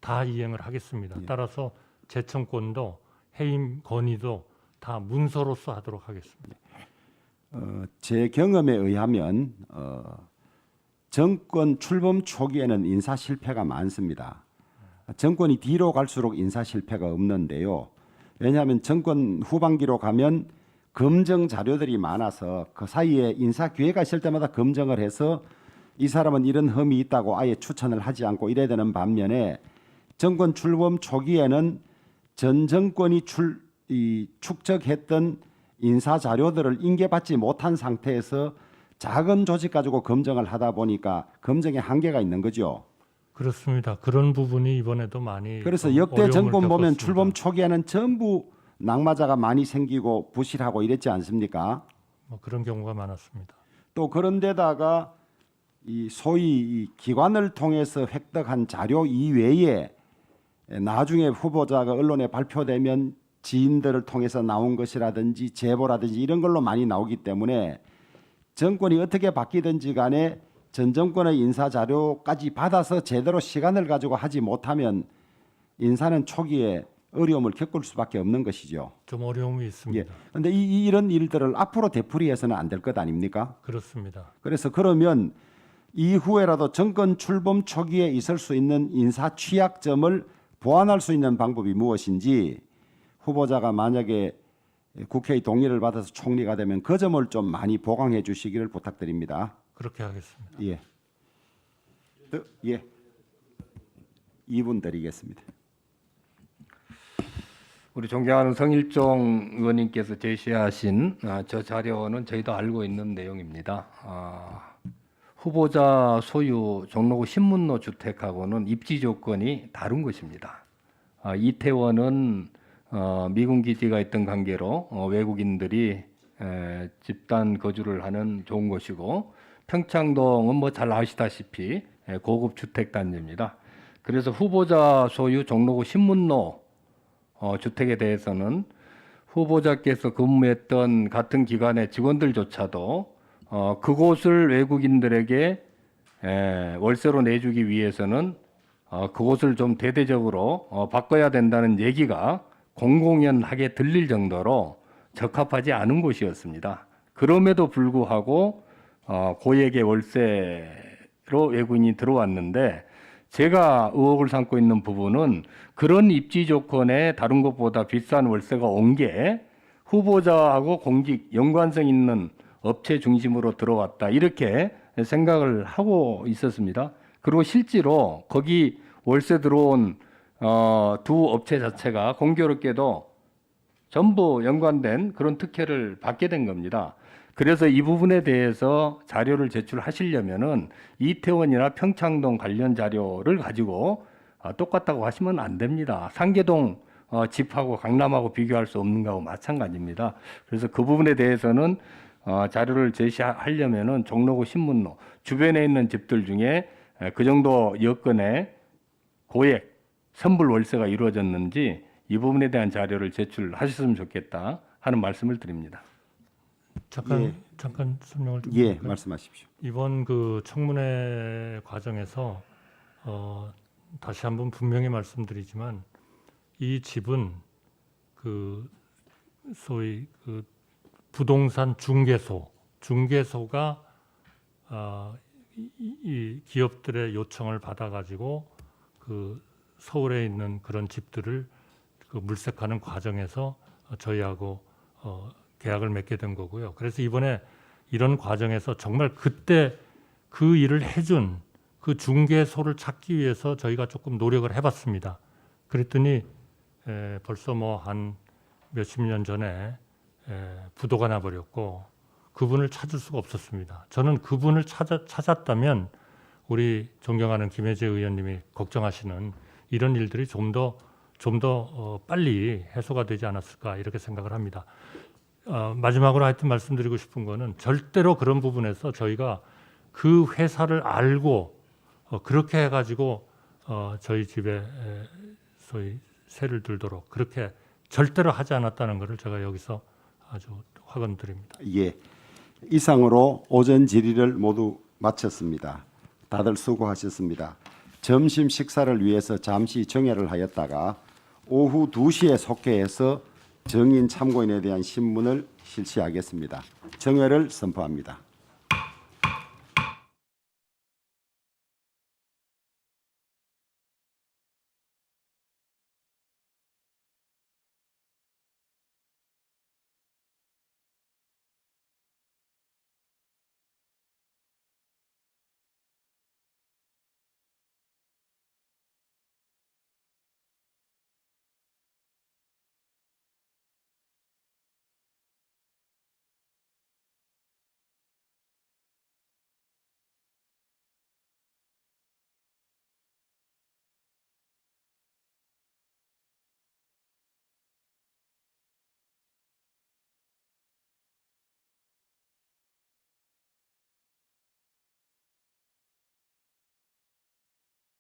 다 이행을 하겠습니다. 따라서 제청권도 해임 건의도 다 문서로서 하도록 하겠습니다. 제 경험에 의하면 정권 출범 초기에는 인사 실패가 많습니다. 정권이 뒤로 갈수록 인사 실패가 없는데요. 왜냐하면 정권 후반기로 가면 검증 자료들이 많아서 그 사이에 인사 기회가 있을 때마다 검증을 해서 이 사람은 이런 흠이 있다고 아예 추천을 하지 않고 이래야 되는 반면에 정권 출범 초기에는 전 정권이 축적했던 인사 자료들을 인계받지 못한 상태에서 작은 조직 가지고 검증을 하다 보니까 검증에 한계가 있는 거죠. 그렇습니다. 그런 부분이 이번에도 많이 그래서 역대 정권 보면 출범 초기에는 전부 낙마자가 많이 생기고 부실하고 이랬지 않습니까? 뭐 그런 경우가 많았습니다. 또 그런데다가 이 소위 이 기관을 통해서 획득한 자료 이외에 나중에 후보자가 언론에 발표되면 지인들을 통해서 나온 것이라든지 제보라든지 이런 걸로 많이 나오기 때문에 정권이 어떻게 바뀌든지 간에 전 정권의 인사 자료까지 받아서 제대로 시간을 가지고 하지 못하면 인사는 초기에 어려움을 겪을 수밖에 없는 것이죠. 좀 어려움이 있습니다. 그런데 이런 일들을 앞으로 되풀이해서는 안 될 것 아닙니까? 그렇습니다. 그래서 그러면 이후에라도 정권 출범 초기에 있을 수 있는 인사 취약점을 보완할 수 있는 방법이 무엇인지 후보자가 만약에 국회의 동의를 받아서 총리가 되면 그 점을 좀 많이 보강해 주시기를 부탁드립니다. 그렇게 하겠습니다. 예. 예. 2분 드리겠습니다. 우리 존경하는 성일종 의원님께서 제시하신 저 자료는 저희도 알고 있는 내용입니다. 후보자 소유 종로구 신문로 주택하고는 입지 조건이 다른 것입니다. 이태원은 미군 기지가 있던 관계로 외국인들이 집단 거주를 하는 좋은 곳이고 평창동은 뭐 잘 아시다시피 고급 주택 단지입니다. 그래서 후보자 소유 종로구 신문로 주택에 대해서는 후보자께서 근무했던 같은 기관의 직원들조차도 그곳을 외국인들에게 월세로 내주기 위해서는 그곳을 좀 대대적으로 바꿔야 된다는 얘기가 공공연하게 들릴 정도로 적합하지 않은 곳이었습니다. 그럼에도 불구하고 고액의 월세로 외국인이 들어왔는데 제가 의혹을 삼고 있는 부분은 그런 입지 조건에 다른 것보다 비싼 월세가 온 게 후보자하고 공직 연관성 있는 업체 중심으로 들어왔다 이렇게 생각을 하고 있었습니다. 그리고 실제로 거기 월세 들어온 두 업체 자체가 공교롭게도 전부 연관된 그런 특혜를 받게 된 겁니다. 그래서 이 부분에 대해서 자료를 제출하시려면은 이태원이나 평창동 관련 자료를 가지고 똑같다고 하시면 안 됩니다. 상계동 집하고 강남하고 비교할 수 없는 거하고 마찬가지입니다. 그래서 그 부분에 대해서는 자료를 제시하려면은 종로구 신문로 주변에 있는 집들 중에 그 정도 여건의 고액 선불 월세가 이루어졌는지 이 부분에 대한 자료를 제출하셨으면 좋겠다 하는 말씀을 드립니다. 잠깐 설명을 좀 예, 드릴까요? 말씀하십시오. 이번 그 청문회 과정에서 다시 한번 분명히 말씀드리지만 이 집은 그 소위 그 부동산 중개소가 이 기업들의 요청을 받아가지고 그 서울에 있는 그런 집들을 그 물색하는 과정에서 저희하고 계약을 맺게 된 거고요. 그래서 이번에 이런 과정에서 정말 그때 그 일을 해준 그 중개소를 찾기 위해서 저희가 조금 노력을 해봤습니다. 그랬더니 벌써 뭐 한 몇십 년 전에 부도가 나버렸고 그분을 찾을 수가 없었습니다. 저는 그분을 찾았다면 우리 존경하는 김혜재 의원님이 걱정하시는 이런 일들이 좀 더 빨리 해소가 되지 않았을까 이렇게 생각을 합니다. 마지막으로 하여튼 말씀드리고 싶은 거는 절대로 그런 부분에서 저희가 그 회사를 알고 그렇게 해가지고 저희 집에 소위 세를 들도록 그렇게 절대로 하지 않았다는 것을 제가 여기서 아주 확언드립니다. 예, 이상으로 오전 질의를 모두 마쳤습니다. 다들 수고하셨습니다. 점심 식사를 위해서 잠시 정회를 하였다가 오후 2시에 속회해서 정인 참고인에 대한 신문을 실시하겠습니다. 정회를 선포합니다.